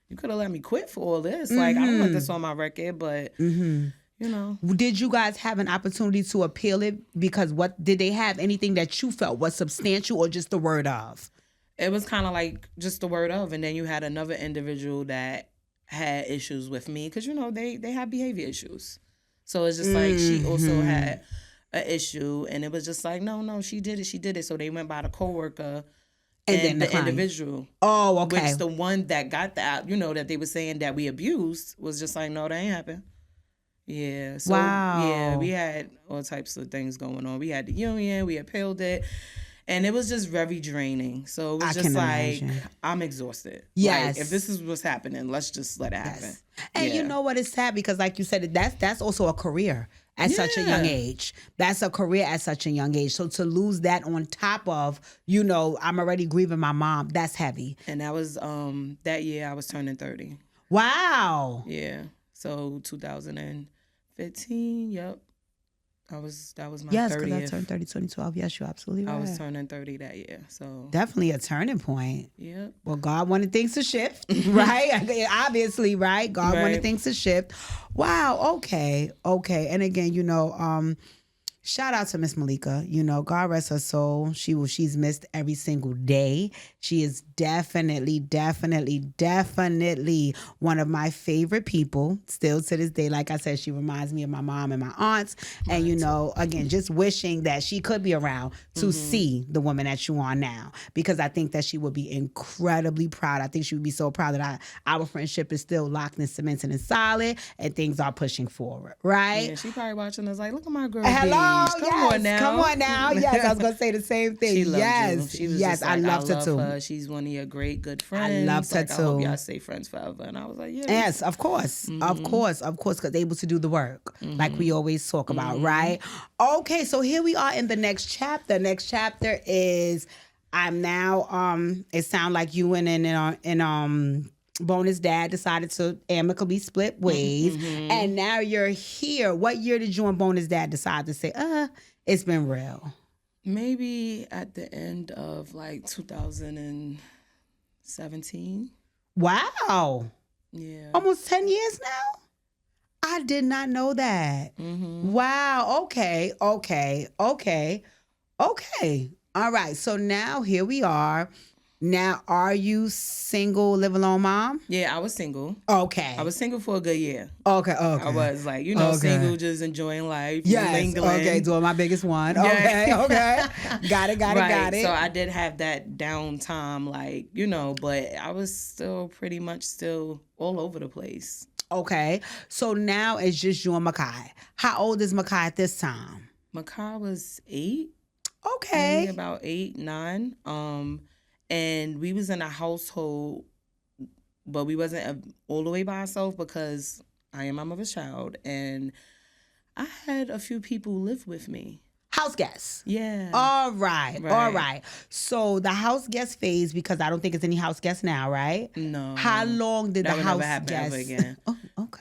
you could have let me quit for all this. Like, I don't want this on my record, but, Did you guys have an opportunity to appeal it? Because did they have anything that you felt was substantial or just the word of? It was kind of like just the word of. And then you had another individual that had issues with me because they have behavior issues, so it's just like she also had an issue, and it was just like no, she did it. So they went by the coworker and then the individual. Oh, okay. Which the one that got that that they were saying that we abused was just like no, that ain't happened. Yeah. So yeah, we had all types of things going on. We had the union, we appealed it. And it was just very draining. So it was just like, I'm exhausted. Yes. Like, if this is what's happening, let's just let it happen. Yes. And you know what? It's sad because, like you said, that's also a career at such a young age. That's a career at such a young age. So to lose that on top of, I'm already grieving my mom, that's heavy. And that was, that year I was turning 30. Wow. Yeah. So 2015, yep. That was my 30th. Yes, because I turned 30 2012. Yes, you're absolutely right. I was turning 30 that year, so definitely a turning point. Yeah. Well, God wanted things to shift, right? Obviously, right? God wanted things to shift. Wow. Okay. And again, shout out to Miss Malika. God rest her soul. She's missed every single day. She is definitely one of my favorite people still to this day. Like I said, she reminds me of my mom and my aunts. And, again, just wishing that she could be around to see the woman that you are now. Because I think that she would be incredibly proud. I think she would be so proud that our friendship is still locked and cemented and solid and things are pushing forward, right? Yeah, she probably watching us like, look at my girl. Hello. Come on now. Yes, I was going to say the same thing. She loved yes. You. She was yes, like, I loved her too. She's one of your great, good friends. I loved her too. I hope y'all stay friends forever. And I was like, yeah. Yes, of course. Of course, because able to do the work like we always talk about, right? Okay, so here we are in the next chapter. Next chapter is I'm now, it sounds like you and Bonus dad decided to amicably split ways, and now you're here. What year did you and Bonus dad decide to say, it's been real? Maybe at the end of like 2017. Wow. Yeah. Almost 10 years now? I did not know that. Wow. Okay. All right. So now here we are. Now, are you single, live alone mom? Yeah, I was single. Okay. I was single for a good year. Okay. I was like, single, just enjoying life. Yes. Mingling. Okay. Doing my biggest one. Yeah. Okay. Got it. So I did have that downtime, but I was still pretty much still all over the place. Okay. So now it's just you and Makai. How old is Makai at this time? Makai was 8. Okay. Maybe about 8, 9. And we was in a household, but we wasn't all the way by ourselves because I am my mother's child. And I had a few people live with me. House guests. Yeah. All right. So the house guest phase, because I don't think it's any house guests now, right? No. How long did that the would house never happen guests? ever again. Oh, okay.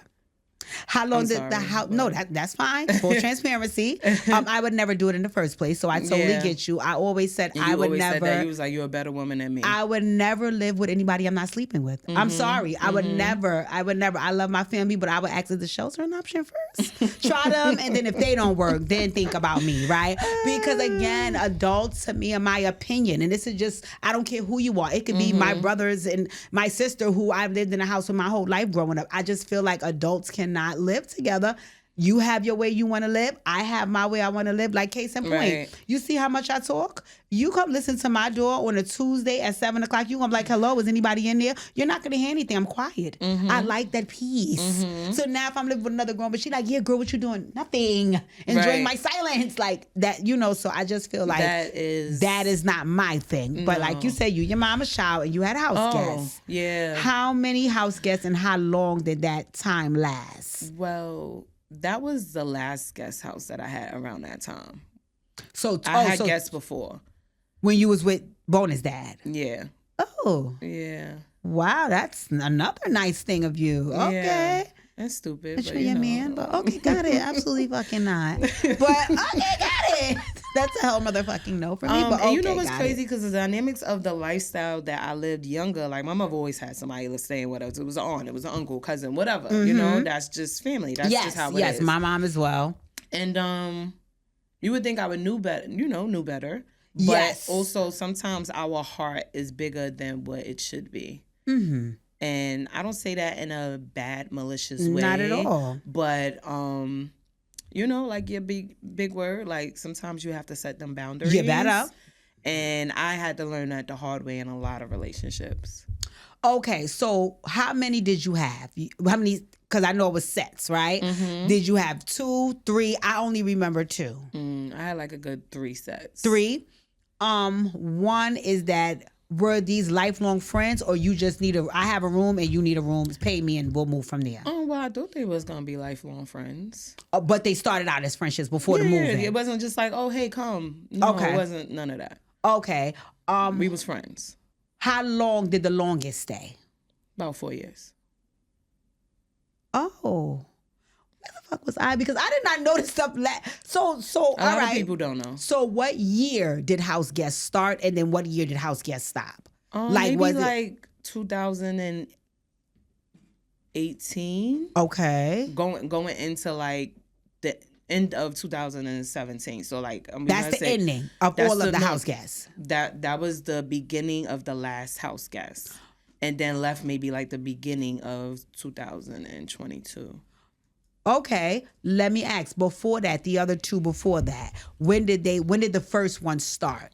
How long did the house? No, that's fine. Full transparency. I would never do it in the first place, so I totally get you. I always said I would never. Said that. You was like, you're a better woman than me. I would never live with anybody I'm not sleeping with. I'm sorry. I would never. I love my family, but I would ask, is the shelter an option first? Try them, and then if they don't work, then think about me, right? Because again, adults, to me, in my opinion, and this is just, I don't care who you are. It could be my brothers and my sister who I've lived in a house with my whole life growing up. I just feel like adults cannot live together. You have your way you want to live. I have my way I want to live. Like case in point, Right. You see how much I talk? You come listen to my door on a Tuesday at 7 o'clock. You gonna be like, hello, is anybody in there? You're not gonna hear anything. I'm quiet. I like that peace. So now if I'm living with another girl, but she like, yeah, girl, what you doing? Nothing. Enjoying my silence. Like that, so I just feel like that is not my thing. But like you said, you're mama's child and you had house guests. Yeah. How many house guests and how long did that time last? Well, that was the last guest house that I had around that time. So I had guests before. When you was with Bonus Dad? Yeah. Oh. Yeah. Wow, that's another nice thing of you. Okay. Yeah. That's stupid. That's but, for your man, but okay, got it. Absolutely fucking not. But okay, got it. That's a hell motherfucking no for me. But okay, and you know what's crazy? it. Because the dynamics of the lifestyle that I lived younger, like my mother always had somebody staying with us. It was an aunt, it was an uncle, cousin, whatever. That's just family. That's just how it is. Yes, my mom as well. And you would think I would knew better. But also sometimes our heart is bigger than what it should be. Mm-hmm. And I don't say that in a bad, malicious way. Not at all. But like your big word, like sometimes you have to set them boundaries. You better. And I had to learn that the hard way in a lot of relationships. Okay, so how many did you have? How many? Because I know it was sets, right? Mm-hmm. Did you have 2, 3? I only remember 2. I had like a good 3 sets. 3. One is that were these lifelong friends, or you just need I have a room and you need a room, pay me and we'll move from there? Oh, well, I thought they was going to be lifelong friends. But they started out as friendships before the moving. It wasn't just like, oh, hey, come. No, it wasn't none of that. Okay. We was friends. How long did the longest stay? About 4 years. Oh. Where the fuck was I? Because I did not notice stuff. So all right. A lot of people don't know. So what year did house guests start, and then what year did house guests stop? Maybe like 2018. Okay. Going into like the end of 2017. So like that's the ending of all of the house guests. That was the beginning of the last house guest, and then left maybe like the beginning of 2022. Okay, let me ask. Before that, the other 2 before that, when did the first one start?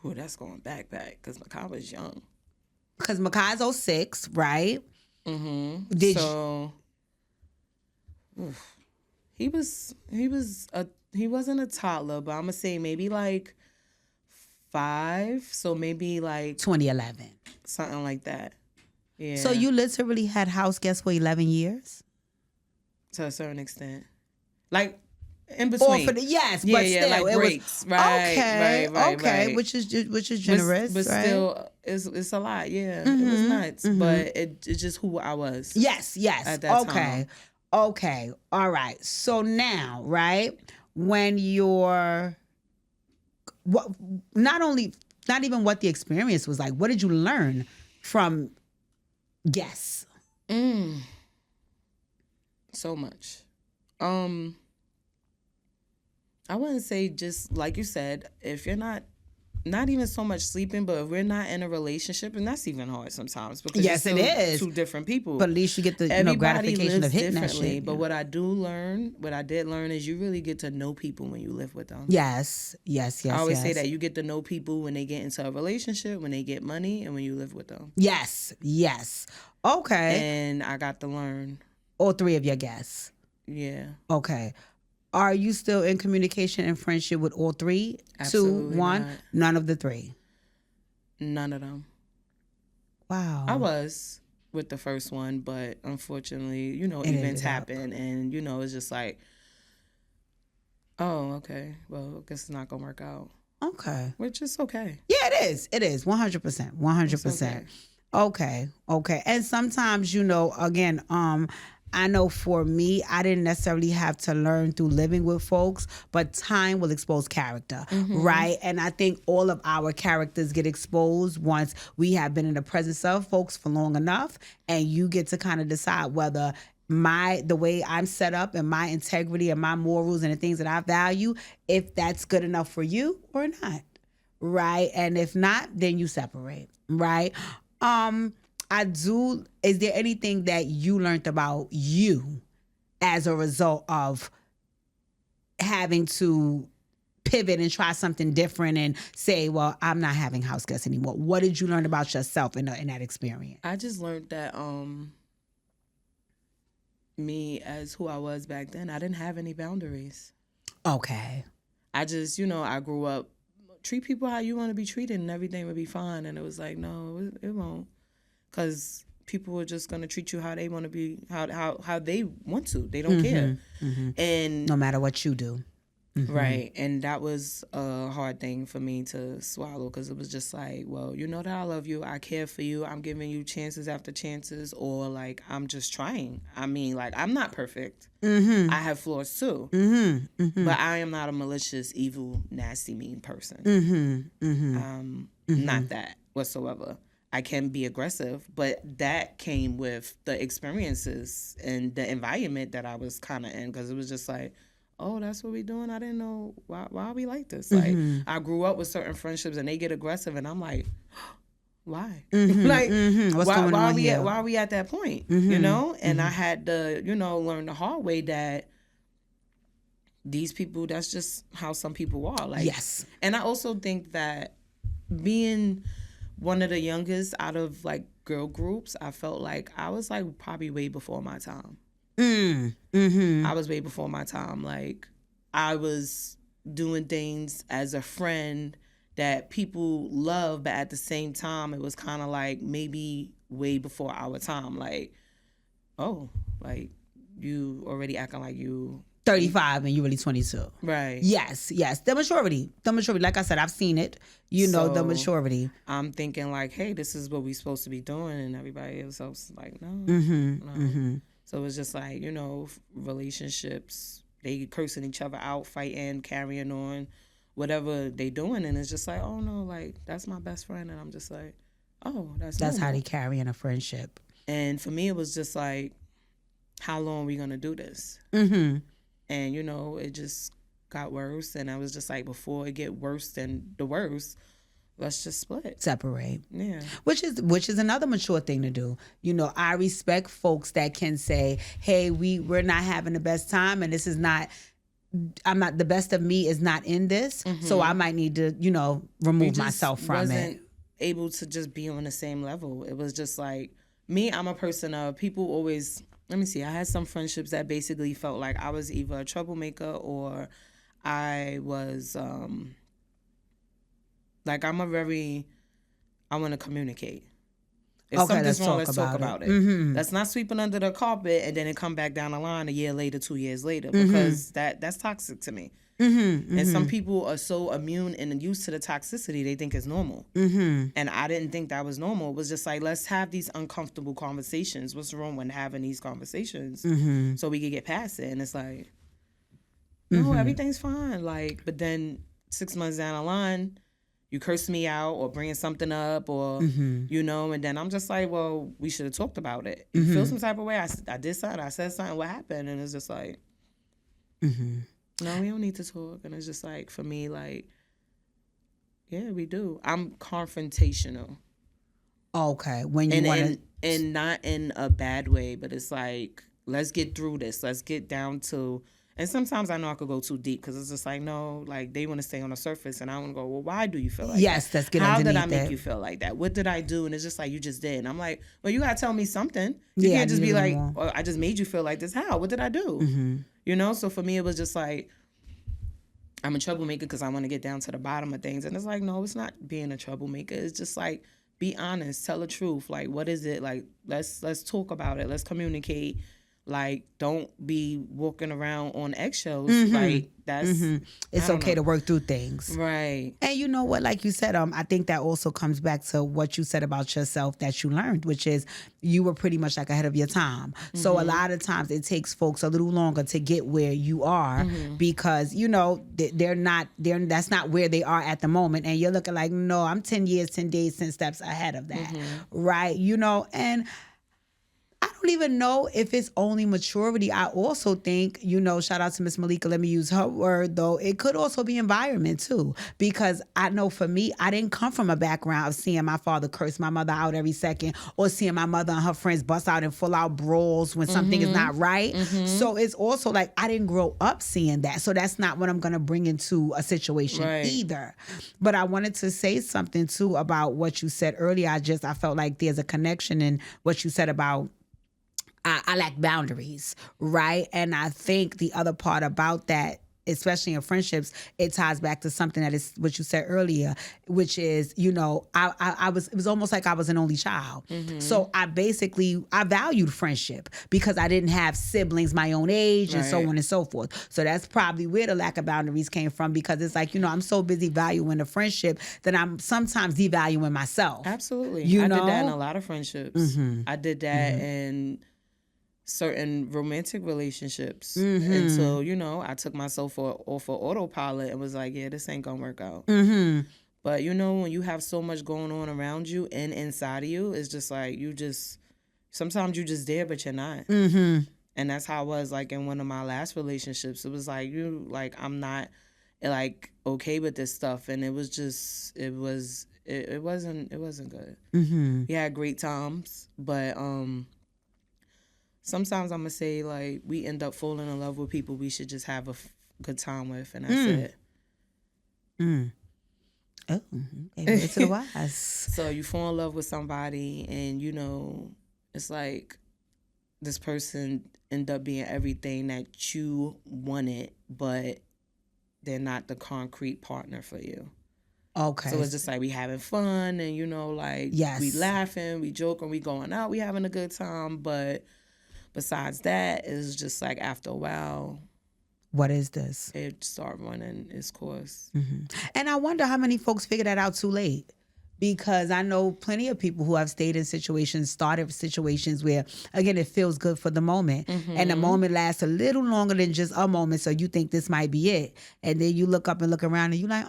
Oh, that's going back because Makai was young. Because Makai's 06, right? Mm-hmm. He wasn't a toddler, but I'm gonna say maybe like 5. So maybe like 2011, something like that. Yeah. So you literally had house guests for 11 years? To a certain extent. Like, in between. But still. Like breaks. Right, right. Which is generous, but right? still, it's a lot, yeah. It was nuts, but it's just who I was. Yes. At that time. Okay, all right. So now, right, when you're... not even what the experience was like, what did you learn from guests? So much. I wouldn't say, just like you said, if you're not even so much sleeping, but if we're not in a relationship, and that's even hard sometimes because Yes, you're it still is. two different people. But at least you get the Everybody gratification lives of hitting that differently. shit. But what I did learn is you really get to know people when you live with them. Yes. I always say that you get to know people when they get into a relationship, when they get money, and when you live with them. Yes. Okay. And I got to learn. All three of your guests. Yeah. Okay. Are you still in communication and friendship with all three? Absolutely 2, 1? not. None of the three. None of them. Wow. I was with the first one, but unfortunately, events happen, and it's just like, oh, okay, well, I guess it's not gonna work out. Okay. Which is okay. Yeah, it is. 100%. 100%. Okay. And sometimes, again, I know for me, I didn't necessarily have to learn through living with folks, but time will expose character, right? And I think all of our characters get exposed once we have been in the presence of folks for long enough, and you get to kind of decide whether the way I'm set up and my integrity and my morals and the things that I value, if that's good enough for you or not, right? And if not, then you separate, right? Is there anything that you learned about you as a result of having to pivot and try something different and say, well, I'm not having house guests anymore? What did you learn about yourself in that experience? I just learned that me as who I was back then, I didn't have any boundaries. Okay. I just, I grew up, treat people how you want to be treated and everything would be fine. And it was like, no, it won't. Because people are just going to treat you how they want to be, how they want to. They don't care. And no matter what you do. Right. And that was a hard thing for me to swallow, because it was just like, well, you know that I love you. I care for you. I'm giving you chances after chances, or like, I'm just trying. I mean, like, I'm not perfect. I have flaws too. But I am not a malicious, evil, nasty, mean person. Not that whatsoever. I can be aggressive, but that came with the experiences and the environment that I was kind of in, because it was just like, oh, that's what we doing? I didn't know why are we like this. Like, I grew up with certain friendships and they get aggressive and I'm like, why? Like, What's going on here? Why are we at that point? And I had to, learn the hard way that these people, that's just how some people are. Like, yes. And I also think that being one of the youngest out of like girl groups, I felt like I was like probably way before my time. I was way before my time. Like, I was doing things as a friend that people love, but at the same time, it was kind of like maybe way before our time. Like, oh, like you already acting like you 35 and you really 22. Right. Yes. The maturity. Like I said, I've seen it. The maturity. I'm thinking like, hey, this is what we're supposed to be doing, and everybody else was like, no. So it's just like, relationships, they cursing each other out, fighting, carrying on, whatever they doing. And it's just like, oh, no, like, that's my best friend. And I'm just like, oh, that's how they carry in a friendship. And for me, it was just like, how long are we going to do this? And, it just got worse. And I was just like, before it get worse than the worst, let's just split. Separate. Yeah. Which is another mature thing to do. I respect folks that can say, hey, we're not having the best time, and this is not, the best of me is not in this. So I might need to, remove myself from it. Wasn't able to just be on the same level. It was just like, me, I'm a person of people always, I had some friendships that basically felt like I was either a troublemaker or I was, like, I want to communicate. If something's wrong, let's talk about it. Let's not sweep it under the carpet and then it come back down the line a year later, 2 years later, because that's toxic to me. And some people are so immune and used to the toxicity, they think it's normal. And I didn't think that was normal. It was just like, let's have these uncomfortable conversations. What's wrong with having these conversations so we can get past it? And it's like, no, everything's fine. Like, but then 6 months down the line, you curse me out or bringing something up or, you know, and then I'm just like, well, we should have talked about it. You feel some type of way? I did something. I said something. What happened? And it's just like, no, we don't need to talk. And it's just like, for me, like, yeah, we do. I'm confrontational. Okay. When you want to... And not in a bad way, but it's like, let's get through this. Let's get down to... And sometimes I know I could go too deep because it's just like, no, like they want to stay on the surface. And I want to go, well, why do you feel like that? Yes, let's get underneath How did I make that. you feel like that? What did I do? And it's just like, you just did. And I'm like, well, you got to tell me something. You Yeah, can't just be I like, need to know oh, I just made you feel like this. How? What did I do? You know? So for me, it was just like, I'm a troublemaker because I want to get down to the bottom of things. And it's like, no, it's not being a troublemaker. It's just like, be honest, tell the truth. Like, what is it? Like, let's talk about it. Let's communicate. Like, don't be walking around on eggshells. Like, that's... It's okay to work through things. Right. And you know what, like you said, I think that also comes back to what you said about yourself that you learned, which is you were pretty much like ahead of your time. So a lot of times it takes folks a little longer to get where you are because, you know, that's not where they are at the moment. And you're looking like, no, I'm 10 years, 10 days, 10 steps ahead of that. Right. You know, and I don't even know if it's only maturity. I also think, you know, shout out to Miss Malika, let me use her word though. It could also be environment too. Because I know for me, I didn't come from a background of seeing my father curse my mother out every second or seeing my mother and her friends bust out and full out brawls when something is not right. So it's also like I didn't grow up seeing that. So that's not what I'm going to bring into a situation either. But I wanted to say something too about what you said earlier. I felt like there's a connection in what you said about I lack boundaries, right? And I think the other part about that, especially in friendships, it ties back to something that is what you said earlier, which is, you know, it was almost like I was an only child. So I valued friendship because I didn't have siblings my own age and so on and so forth. So that's probably where the lack of boundaries came from because it's like, you know, I'm so busy valuing the friendship that I'm sometimes devaluing myself. Absolutely. You I know? did that in a lot of friendships. I did that in certain romantic relationships until, you know, I took myself off of autopilot and was like, yeah, this ain't gonna work out. But, you know, when you have so much going on around you and inside of you, it's just like sometimes you just there, but you're not. And that's how I was like in one of my last relationships. It was like, I'm not like okay with this stuff. And it was just, it wasn't good. We had great times, but sometimes I'm going to say, like, we end up falling in love with people we should just have a good time with, and that's it. Oh, okay. To the wise. So you fall in love with somebody, and, you know, it's like this person end up being everything that you wanted, but they're not the concrete partner for you. Okay. So it's just like we having fun, and, you know, like, we laughing, we joking, we going out, we having a good time, but... Besides that, it's just like after a while. What is this? It start running its course. And I wonder how many folks figure that out too late. Because I know plenty of people who have stayed in situations, started situations where, again, it feels good for the moment. And the moment lasts a little longer than just a moment. So you think this might be it. And then you look up and look around and you're like,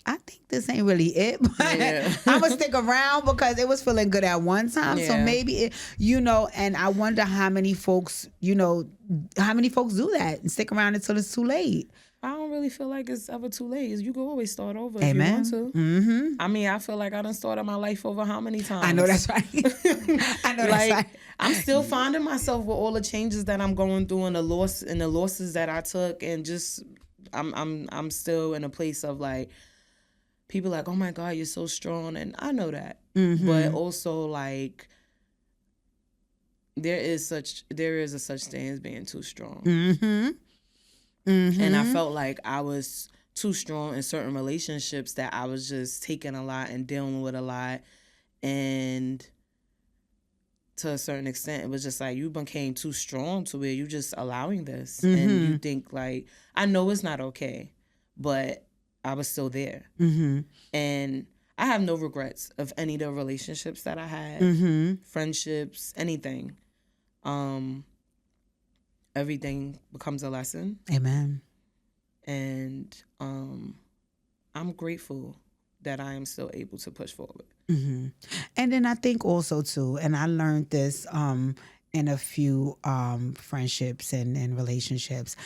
I think this ain't really it, but I'm going to stick around because it was feeling good at one time. So maybe, you know, and I wonder how many folks, you know, do that and stick around until it's too late. I don't really feel like it's ever too late. You can always start over Amen. if you want to. I mean, I feel like I done started my life over how many times? I know that's right. I know that's right. I'm still finding myself with all the changes that I'm going through and the losses that I took, and just I'm still in a place of like, people like, oh my God, you're so strong. And I know that. But also like there is a such thing as being too strong. And I felt like I was too strong in certain relationships that I was just taking a lot and dealing with a lot. And to a certain extent, it was just like you became too strong to where you just allowing this. And you think like, I know it's not okay, but I was still there. And I have no regrets of any of the relationships that I had, friendships, anything. Everything becomes a lesson. Amen. And I'm grateful that I am still able to push forward. Mm-hmm. And then I think also too, and I learned this in a few friendships and relationships.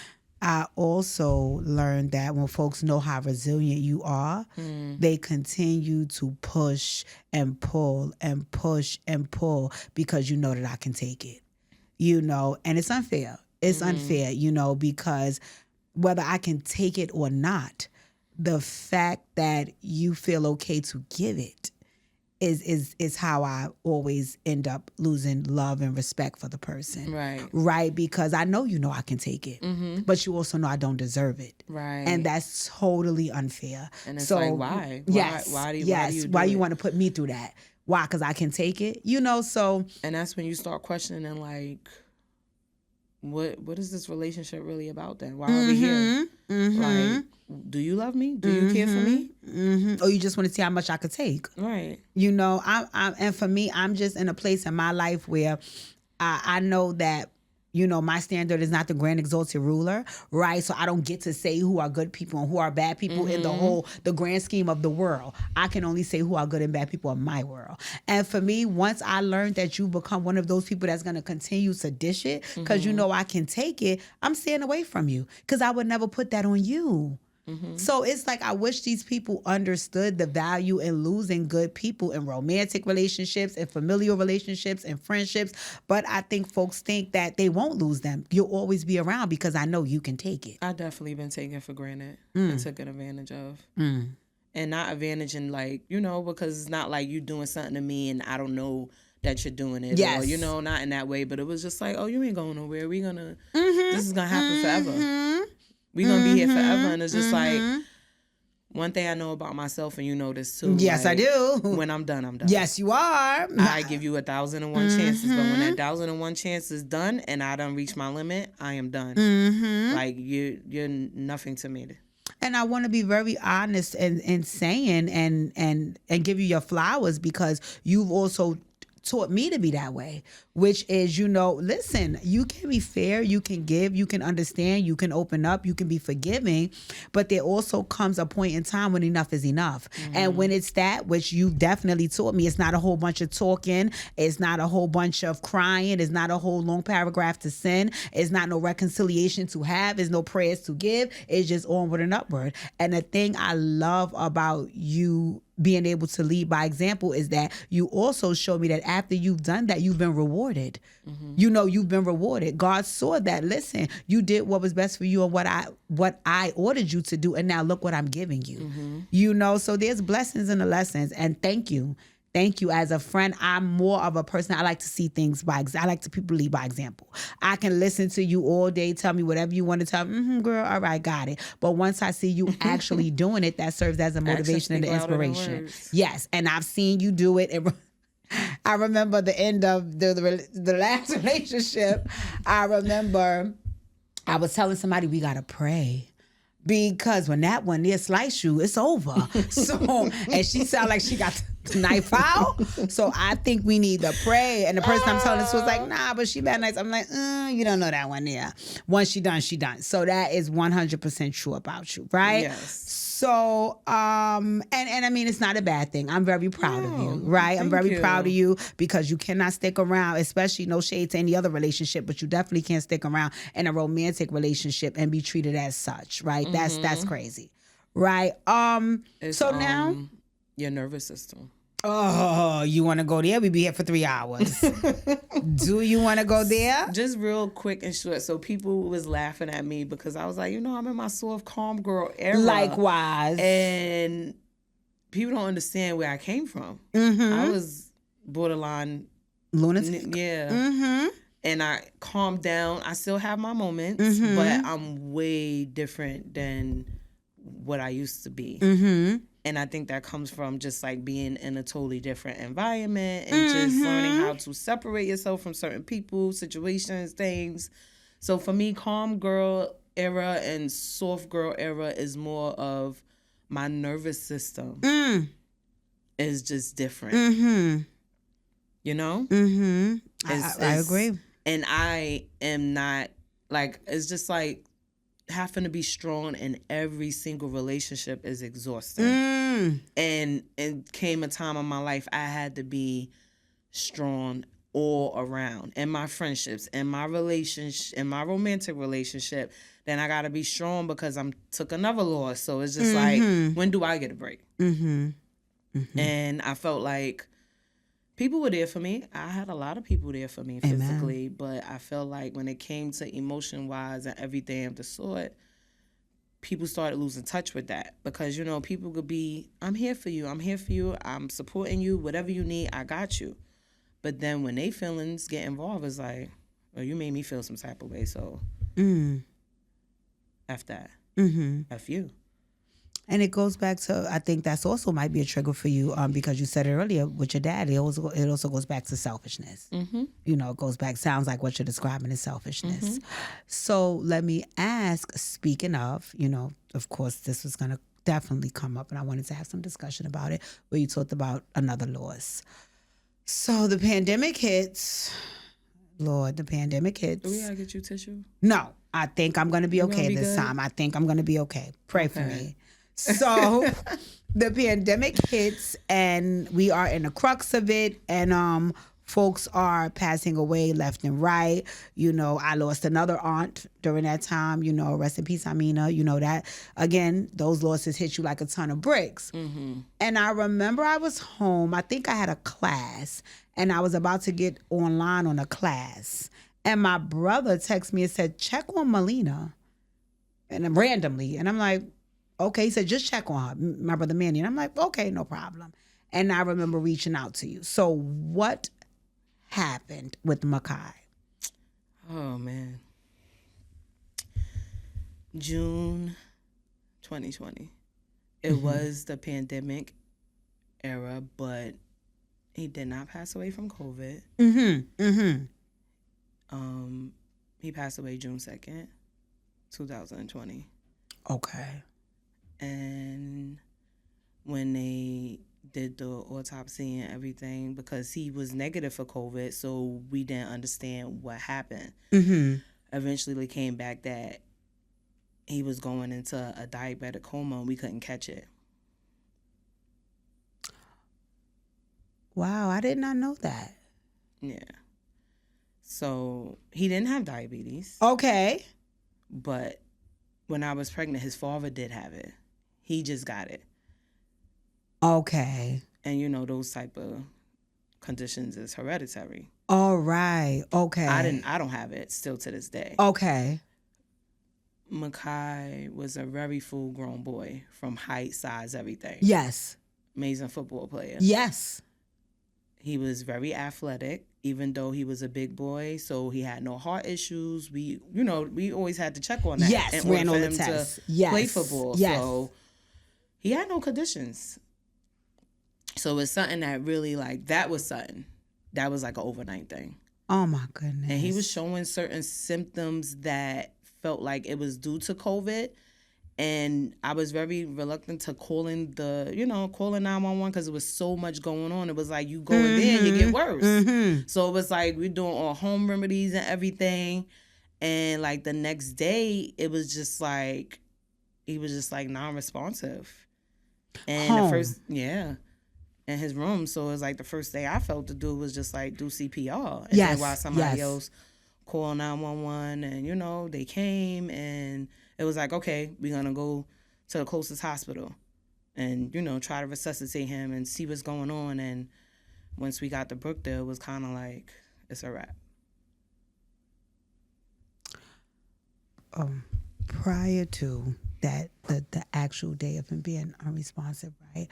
I also learned that when folks know how resilient you are, they continue to push and pull and push and pull because you know that I can take it. You know, and it's unfair. It's unfair, you know, because whether I can take it or not, the fact that you feel okay to give it is how I always end up losing love and respect for the person. Right? Because I know I can take it. But you also know I don't deserve it. Right. And that's totally unfair. And it's so, like, why? Yes. Why do you want to put me through that? Why? Because I can take it? You know, so. And that's when you start questioning, like, what is this relationship really about then? Why are we here? Like, do you love me? Do you care for me? Or you just want to see how much I could take? Right. You know, and for me, I'm just in a place in my life where I know that, you know, my standard is not the grand exalted ruler, right? So I don't get to say who are good people and who are bad people in the grand scheme of the world. I can only say who are good and bad people in my world. And for me, once I learned that you become one of those people that's going to continue to dish it because you know I can take it, I'm staying away from you because I would never put that on you. So it's like I wish these people understood the value in losing good people in romantic relationships and familial relationships and friendships. But I think folks think that they won't lose them. You'll always be around because I know you can take it. I've definitely been taken for granted and taken advantage of. And not advantage in like, you know, because it's not like you doing something to me and I don't know that you're doing it. Yes. Or, you know, not in that way. But it was just like, oh, you ain't going nowhere. This is going to happen forever. We're going to be here forever. And it's just like, one thing I know about myself, and you know this too. Yes, like, I do. When I'm done, I'm done. Yes, you are. I give you 1,001 chances. But when that 1,001 chance is done and I done reached my limit, I am done. Like, you're nothing to me. And I want to be very honest and saying and give you your flowers because you've also taught me to be that way, which is, you know, listen, you can be fair, you can give, you can understand, you can open up, you can be forgiving, but there also comes a point in time when enough is enough. And when it's that, which you definitely taught me, it's not a whole bunch of talking, it's not a whole bunch of crying, it's not a whole long paragraph to send, it's not no reconciliation to have, it's no prayers to give, it's just onward and upward. And the thing I love about you being able to lead by example is that you also show me that after you've done that, you've been rewarded. You know, you've been rewarded. God saw that. Listen, you did what was best for you and what I ordered you to do. And now look what I'm giving you. You know, so there's blessings in the lessons. And thank you. Thank you. As a friend, I'm more of a person. I like to see things I like to people lead by example. I can listen to you all day, tell me whatever you want to tell me. Girl, all right, got it. But once I see you actually doing it, that serves as a motivation and an inspiration. Yes, and I've seen you do it. I remember the end of the last relationship. I remember I was telling somebody we got to pray. Because when that one near slice you, it's over. So, and she sounded like she got the knife out. So I think we need to pray. And the person I'm telling this was like, nah, but she bad nice. I'm like, you don't know that one there. Once she done, she done. So that is 100% true about you, right? Yes. So, and I mean, it's not a bad thing. I'm very proud of you, right? I'm very proud of you because you cannot stick around, especially no shade to any other relationship, but you definitely can't stick around in a romantic relationship and be treated as such, right? That's crazy, right? So now your nervous system. Oh, you want to go there? We be here for 3 hours. Do you want to go there? Just real quick and short. So people was laughing at me because I was like, you know, I'm in my soft, calm girl era. Likewise. And people don't understand where I came from. I was borderline lunatic. Yeah. And I calmed down. I still have my moments, but I'm way different than what I used to be. And I think that comes from just like being in a totally different environment and just learning how to separate yourself from certain people, situations, things. So for me, calm girl era and soft girl era is more of my nervous system is just different. You know? I agree. And I am not like, it's just like, having to be strong in every single relationship is exhausting. And it came a time in my life I had to be strong all around in my friendships, in my relationship, in my romantic relationship. Then I got to be strong because I'm took another loss. So it's just like, when do I get a break? And I felt like people were there for me. I had a lot of people there for me physically, but I felt like when it came to emotion-wise and everything of the sort, people started losing touch with that because, you know, people could be, I'm here for you. I'm here for you. I'm supporting you. Whatever you need, I got you. But then when they feelings get involved, it's like, well, you made me feel some type of way, so F that. F you. And it goes back to, I think that's also might be a trigger for you because you said it earlier with your dad. It also goes back to selfishness. You know, it goes back, sounds like what you're describing is selfishness. So let me ask, speaking of, you know, of course, this was going to definitely come up and I wanted to have some discussion about it where you talked about another loss. So the pandemic hits. Lord, the pandemic hits. Do we gotta get you tissue? No, I think I'm going to be okay this time. I think I'm going to be okay. Pray for me. So the pandemic hits and we are in the crux of it and folks are passing away left and right. You know, I lost another aunt during that time, you know, rest in peace, Amina. You know that, again, those losses hit you like a ton of bricks. And I remember I was home. I think I had a class and I was about to get online on a class. And my brother texted me and said, check on Malina. And randomly. And I'm like, okay, he said, just check on her, my brother Manny. And I'm like, okay, no problem. And I remember reaching out to you. So what happened with Makai? Oh, man. June 2020. It was the pandemic era, but he did not pass away from COVID. He passed away June 2nd, 2020. Okay. And when they did the autopsy and everything, because he was negative for COVID, so we didn't understand what happened. Eventually they came back that he was going into a diabetic coma and we couldn't catch it. Wow, I did not know that. Yeah. So he didn't have diabetes. Okay. But when I was pregnant, his father did have it. He just got it. Okay. And you know, those type of conditions is hereditary. All right. Okay. I don't have it still to this day. Okay. Makai was a very full grown boy from height, size, everything. Yes. Amazing football player. Yes. He was very athletic, even though he was a big boy. So he had no heart issues. We always had to check on that. Yes, in order ran for all him the tests. to Yes. play football. Yes. So he had no conditions. So it's something that really, like, that was something. That was like an overnight thing. Oh, my goodness. And he was showing certain symptoms that felt like it was due to COVID. And I was very reluctant to calling 911 because it was so much going on. It was like, you go in there and you get worse. So it was like, we're doing all home remedies and everything. And like the next day, it was just like, he was just like non-responsive. And in his room. So it was like the first thing I felt to do was just like do CPR. And then while somebody else called 911 and, they came and it was like, okay, we're going to go to the closest hospital and, try to resuscitate him and see what's going on. And once we got to Brookdale, it was kind of like, it's a wrap. Prior to that, the actual day of him being unresponsive, right?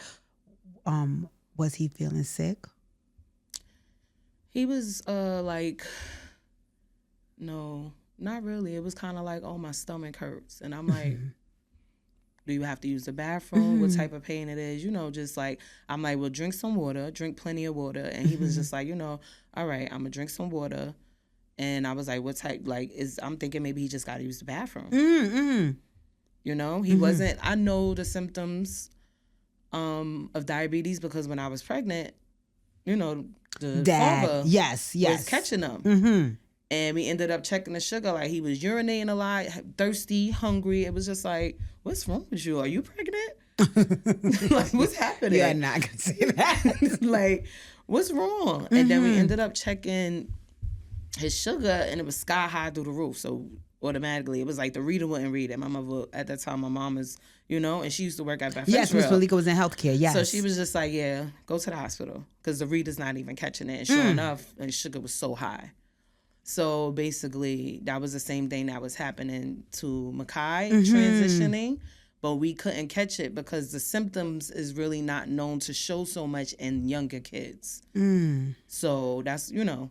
Was he feeling sick? He was no, not really. It was kind of like, oh, my stomach hurts. And I'm like, do you have to use the bathroom? What type of pain it is? Just like, I'm like, well, drink some water, drink plenty of water. And he was just like, all right, I'm going to drink some water. And I was like, what type, I'm thinking maybe he just got to use the bathroom. He wasn't, I know the symptoms of diabetes because when I was pregnant, the Dad, father yes, was catching them. And we ended up checking the sugar. Like, he was urinating a lot, thirsty, hungry. It was just like, what's wrong with you? Are you pregnant? Like, what's happening? You're not going to say that. Like, what's wrong? And then we ended up checking his sugar, and it was sky high through the roof. So automatically, it was like the reader wouldn't read it. My mother, at that time, my mom is, you know, and she used to work at Bethesda. Yes, Miss Malika was in healthcare, yes. So she was just like, yeah, go to the hospital, because the reader's not even catching it. And sure enough, his sugar was so high. So basically, that was the same thing that was happening to Makai transitioning, but we couldn't catch it because the symptoms is really not known to show so much in younger kids. So that's, you know,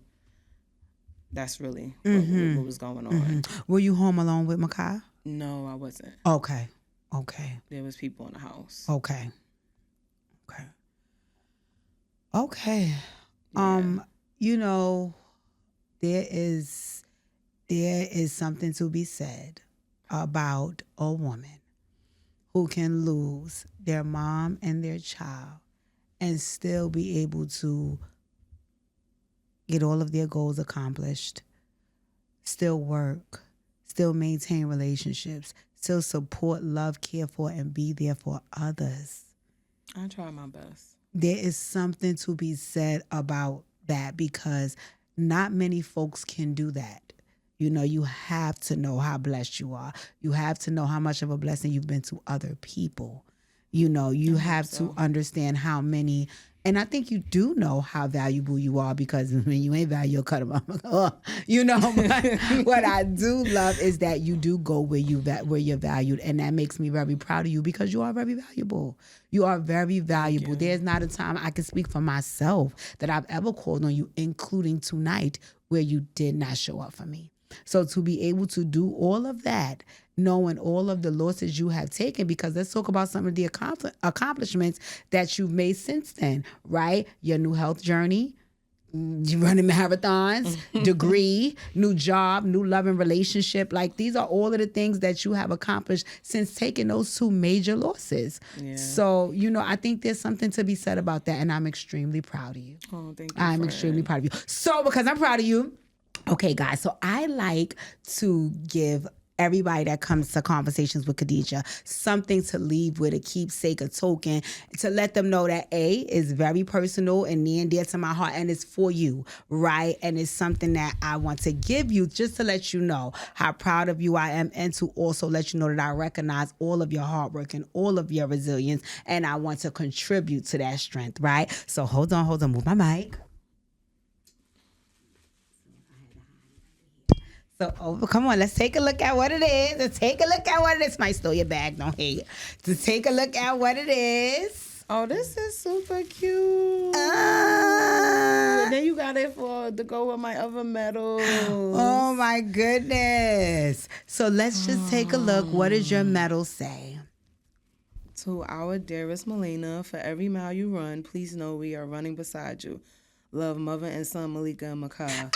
that's really what was going on. Were you home alone with Makai? No, I wasn't. Okay. There was people in the house. Okay. Yeah. You know, there is something to be said about a woman who can lose their mom and their child and still be able to get all of their goals accomplished, still work, still maintain relationships, still support, love, care for, and be there for others. I try my best. There is something to be said about that because not many folks can do that. You know, you have to know how blessed you are. You have to know how much of a blessing you've been to other people. You know, you have to understand how many, and I think you do know how valuable you are because when you ain't valuable, you'll cut them off. You know, but what I do love is that you do go where you're valued, and that makes me very proud of you because you are very valuable. You are very valuable. There's not a time I can speak for myself that I've ever called on you, including tonight, where you did not show up for me. So to be able to do all of that, knowing all of the losses you have taken, because let's talk about some of the accomplishments that you've made since then, right? Your new health journey, you running marathons, degree, new job, new loving relationship. Like, these are all of the things that you have accomplished since taking those two major losses. Yeah. So, you know, I think there's something to be said about that, and I'm extremely proud of you. Oh, thank you. I'm extremely proud of you. So, because I'm proud of you, okay, guys, so I like to give everybody that comes to Conversations with Khadijah something to leave with, a keepsake, a token, to let them know that A, is very personal and near and dear to my heart, and it's for you, right? And it's something that I want to give you just to let you know how proud of you I am, and to also let you know that I recognize all of your hard work and all of your resilience, and I want to contribute to that strength, right? So hold on, move my mic. So, come on, let's take a look at what it is. Might steal your bag, don't hate. To take a look at what it is. Oh, this is super cute. And then you got it to go with my other medals. Oh, my goodness. So let's just take a look. What does your medal say? To our dearest Malina, for every mile you run, please know we are running beside you. Love, mother and son, Malika and Makai.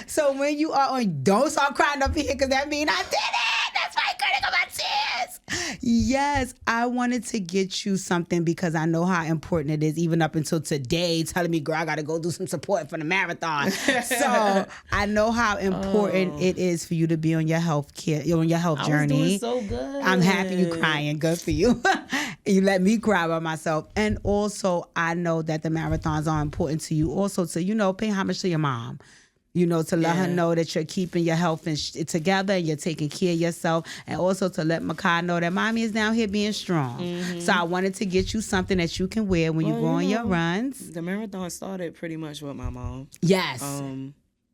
So when you are on, don't start crying up here because that means I did it. That's my critical my tears. Yes, I wanted to get you something because I know how important it is, even up until today, telling me, girl, I got to go do some support for the marathon. So I know how important it is for you to be on your health journey. I was doing so good. I'm happy you crying. Good for you. You let me cry by myself. And also, I know that the marathons are important to you. Also, to, you know, pay homage to your mom. You know, to let her know that you're keeping your health together and you're taking care of yourself. And also to let Makai know that mommy is down here being strong. Mm-hmm. So I wanted to get you something that you can wear when you go on your runs. The marathon started pretty much with my mom. Yes.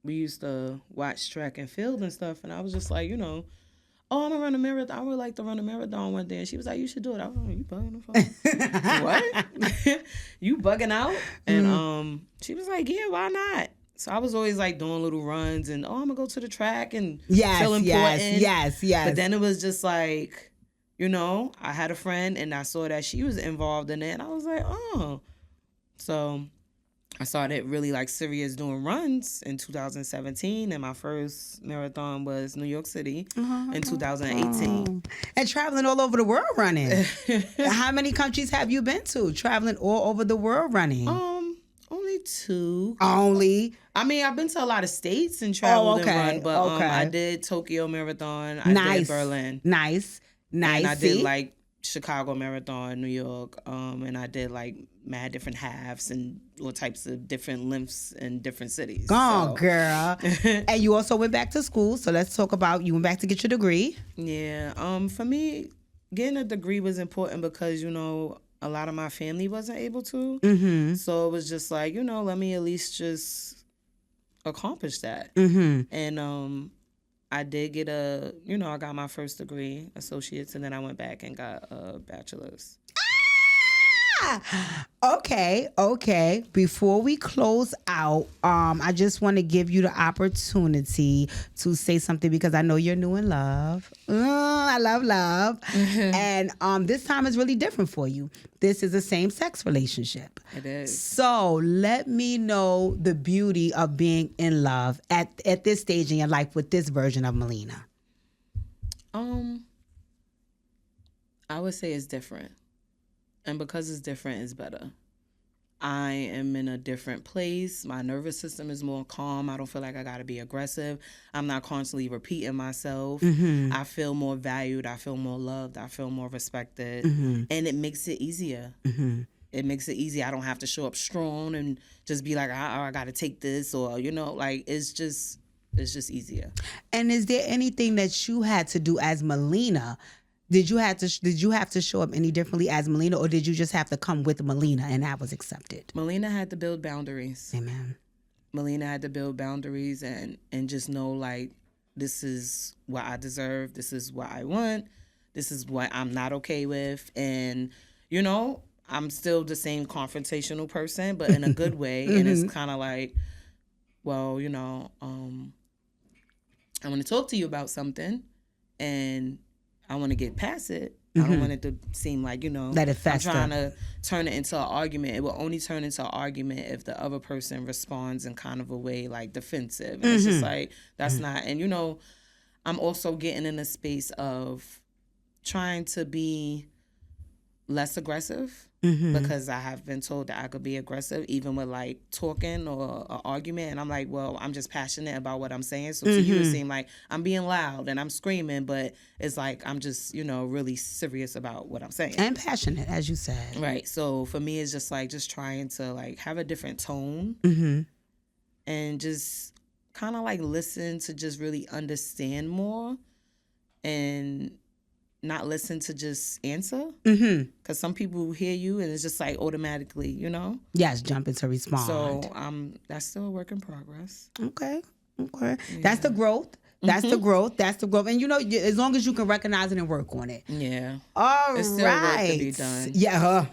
We used to watch track and field and stuff. And I was just like, you know, oh, I'm going to run a marathon. I would like to run a marathon one day. And she was like, you should do it. I was like, you bugging the fuck? What? You bugging out? And she was like, yeah, why not? So I was always like doing little runs and, I'm going to go to the track and feel important. Yes. But then it was just like, you know, I had a friend and I saw that she was involved in it. And I was like, oh. So I started really like serious doing runs in 2017. And my first marathon was New York City in 2018. And traveling all over the world running. How many countries have you been to? Traveling all over the world running? Only 2. Only. I mean, I've been to a lot of states and traveled and run, but I did Tokyo Marathon. I did Berlin. Nice. And I did like Chicago Marathon, New York, and I did like mad different halves and all types of different lengths in different cities. Oh, girl. And you also went back to school, so let's talk about, you went back to get your degree. Yeah. For me, getting a degree was important because, you know, a lot of my family wasn't able to. Mm-hmm. So it was just like, you know, let me at least just accomplish that. Mm-hmm. And I did get I got my first degree, associates, and then I went back and got a bachelor's. Okay. Before we close out, I just want to give you the opportunity to say something because I know you're new in love. I love love. And this time is really different for you. This is a same-sex relationship. It is. So let me know the beauty of being in love at this stage in your life with this version of Malina. I would say it's different. And because it's different, it's better. I am in a different place. My nervous system is more calm. I don't feel like I got to be aggressive. I'm not constantly repeating myself. Mm-hmm. I feel more valued. I feel more loved. I feel more respected. Mm-hmm. And it makes it easier. Mm-hmm. It makes it easy. I don't have to show up strong and just be like, I got to take this, or, like it's just easier. And is there anything that you had to do as Malina? Did you have to show up any differently as Malina, or did you just have to come with Malina and that was accepted? Malina had to build boundaries. Amen. Malina had to build boundaries and just know, like, this is what I deserve. This is what I want. This is what I'm not okay with. And, I'm still the same confrontational person, but in a good way. Mm-hmm. And it's kind of like, well, I want to talk to you about something and I want to get past it. Mm-hmm. I don't want it to seem like, let it fester. I'm trying to turn it into an argument. It will only turn into an argument if the other person responds in kind of a way like defensive. And it's just like, that's not. And, I'm also getting in a space of trying to be less aggressive because I have been told that I could be aggressive even with like talking or an argument. And I'm like, well, I'm just passionate about what I'm saying. So to you, it seems like I'm being loud and I'm screaming, but it's like I'm just, really serious about what I'm saying. And passionate, as you said. Right. So for me, it's just like just trying to like have a different tone and just kind of like listen to just really understand more and not listen to just answer. Because some people hear you and it's just like automatically, Yes, jump into respond. So that's still a work in progress. Okay. Yeah. That's the growth. That's the growth. And as long as you can recognize it and work on it. Yeah. All It's still work to be done. Yeah.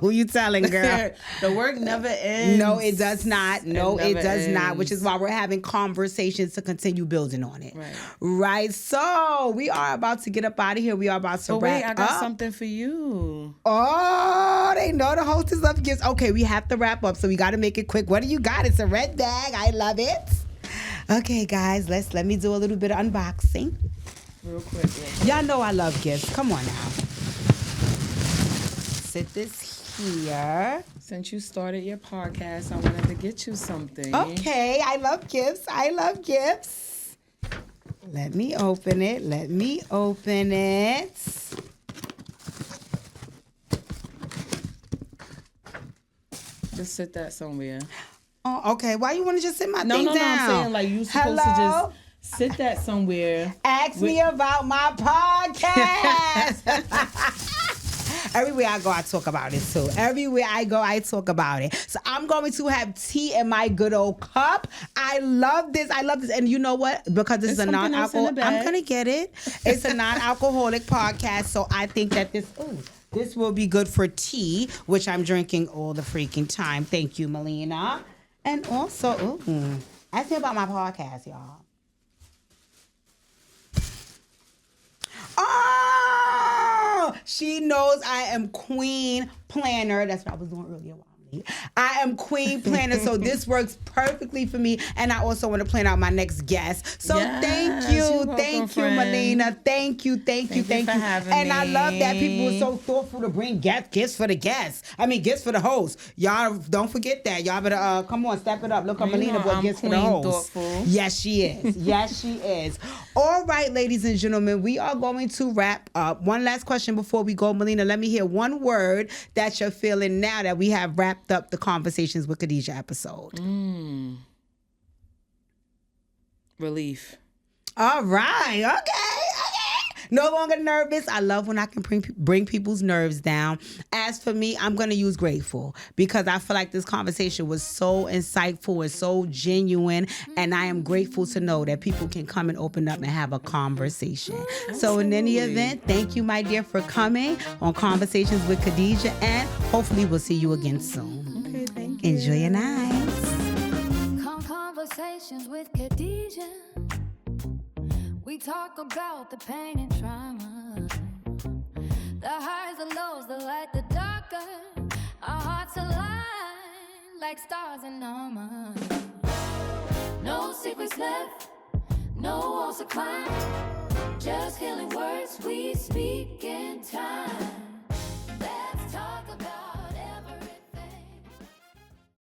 Who you telling, girl? The work never ends. No, it does not. No, it does not. ends. Which is why we're having conversations to continue building on it. Right. So we are about to get up out of here. We are about to wrap wait, I got up. something for you. Oh, they know the host is up gifts. Okay, we have to wrap up, so we got to make it quick. What do you got? It's a red bag. I love it. Okay, guys, let me do a little bit of unboxing. Real quick. Y'all know I love gifts. Come on now. Sit this here. Since you started your podcast, I wanted to get you something. Okay, I love gifts. Let me open it. Just sit that somewhere. Oh, okay. Why you want to just sit my thing down? No, I'm saying like you supposed to just sit that somewhere. Ask me about my podcast. Everywhere I go, I talk about it too. Everywhere I go, I talk about it. So I'm going to have tea in my good old cup. I love this. And you know what? Because this is a non-alcoholic, I'm going to get it. It's a non-alcoholic podcast. So I think that this will be good for tea, which I'm drinking all the freaking time. Thank you, Malina. And also, ask me about my podcast, y'all. Oh, she knows I am queen planner. That's what I was doing earlier while I'm I am queen planner, so this works perfectly for me. And I also want to plan out my next guest. So thank you, Malina. Thank you for having and me. I love that people were so thoughtful to bring gifts for the guests. I mean, gifts for the host. Y'all don't forget that. Y'all better come on, step it up. Look how Malina brought gifts for the host. Thoughtful. Yes, she is. Yes, she is. All right, ladies and gentlemen, we are going to wrap up. One last question before we go, Malina. Let me hear one word that you're feeling now that we have wrapped up the Conversations with Khadijah episode. Relief. All right. Okay. No longer nervous. I love when I can bring people's nerves down. As for me, I'm going to use grateful because I feel like this conversation was so insightful and so genuine. And I am grateful to know that people can come and open up and have a conversation. So in any event, thank you, my dear, for coming on Conversations with Khadijah. And hopefully we'll see you again soon. Okay, thank you. Enjoy your nights. Conversations with Khadijah. We talk about the pain and trauma, the highs, the lows, the light, the darker. Our hearts align like stars in armor. No secrets left, no walls to climb. Just healing words we speak in time.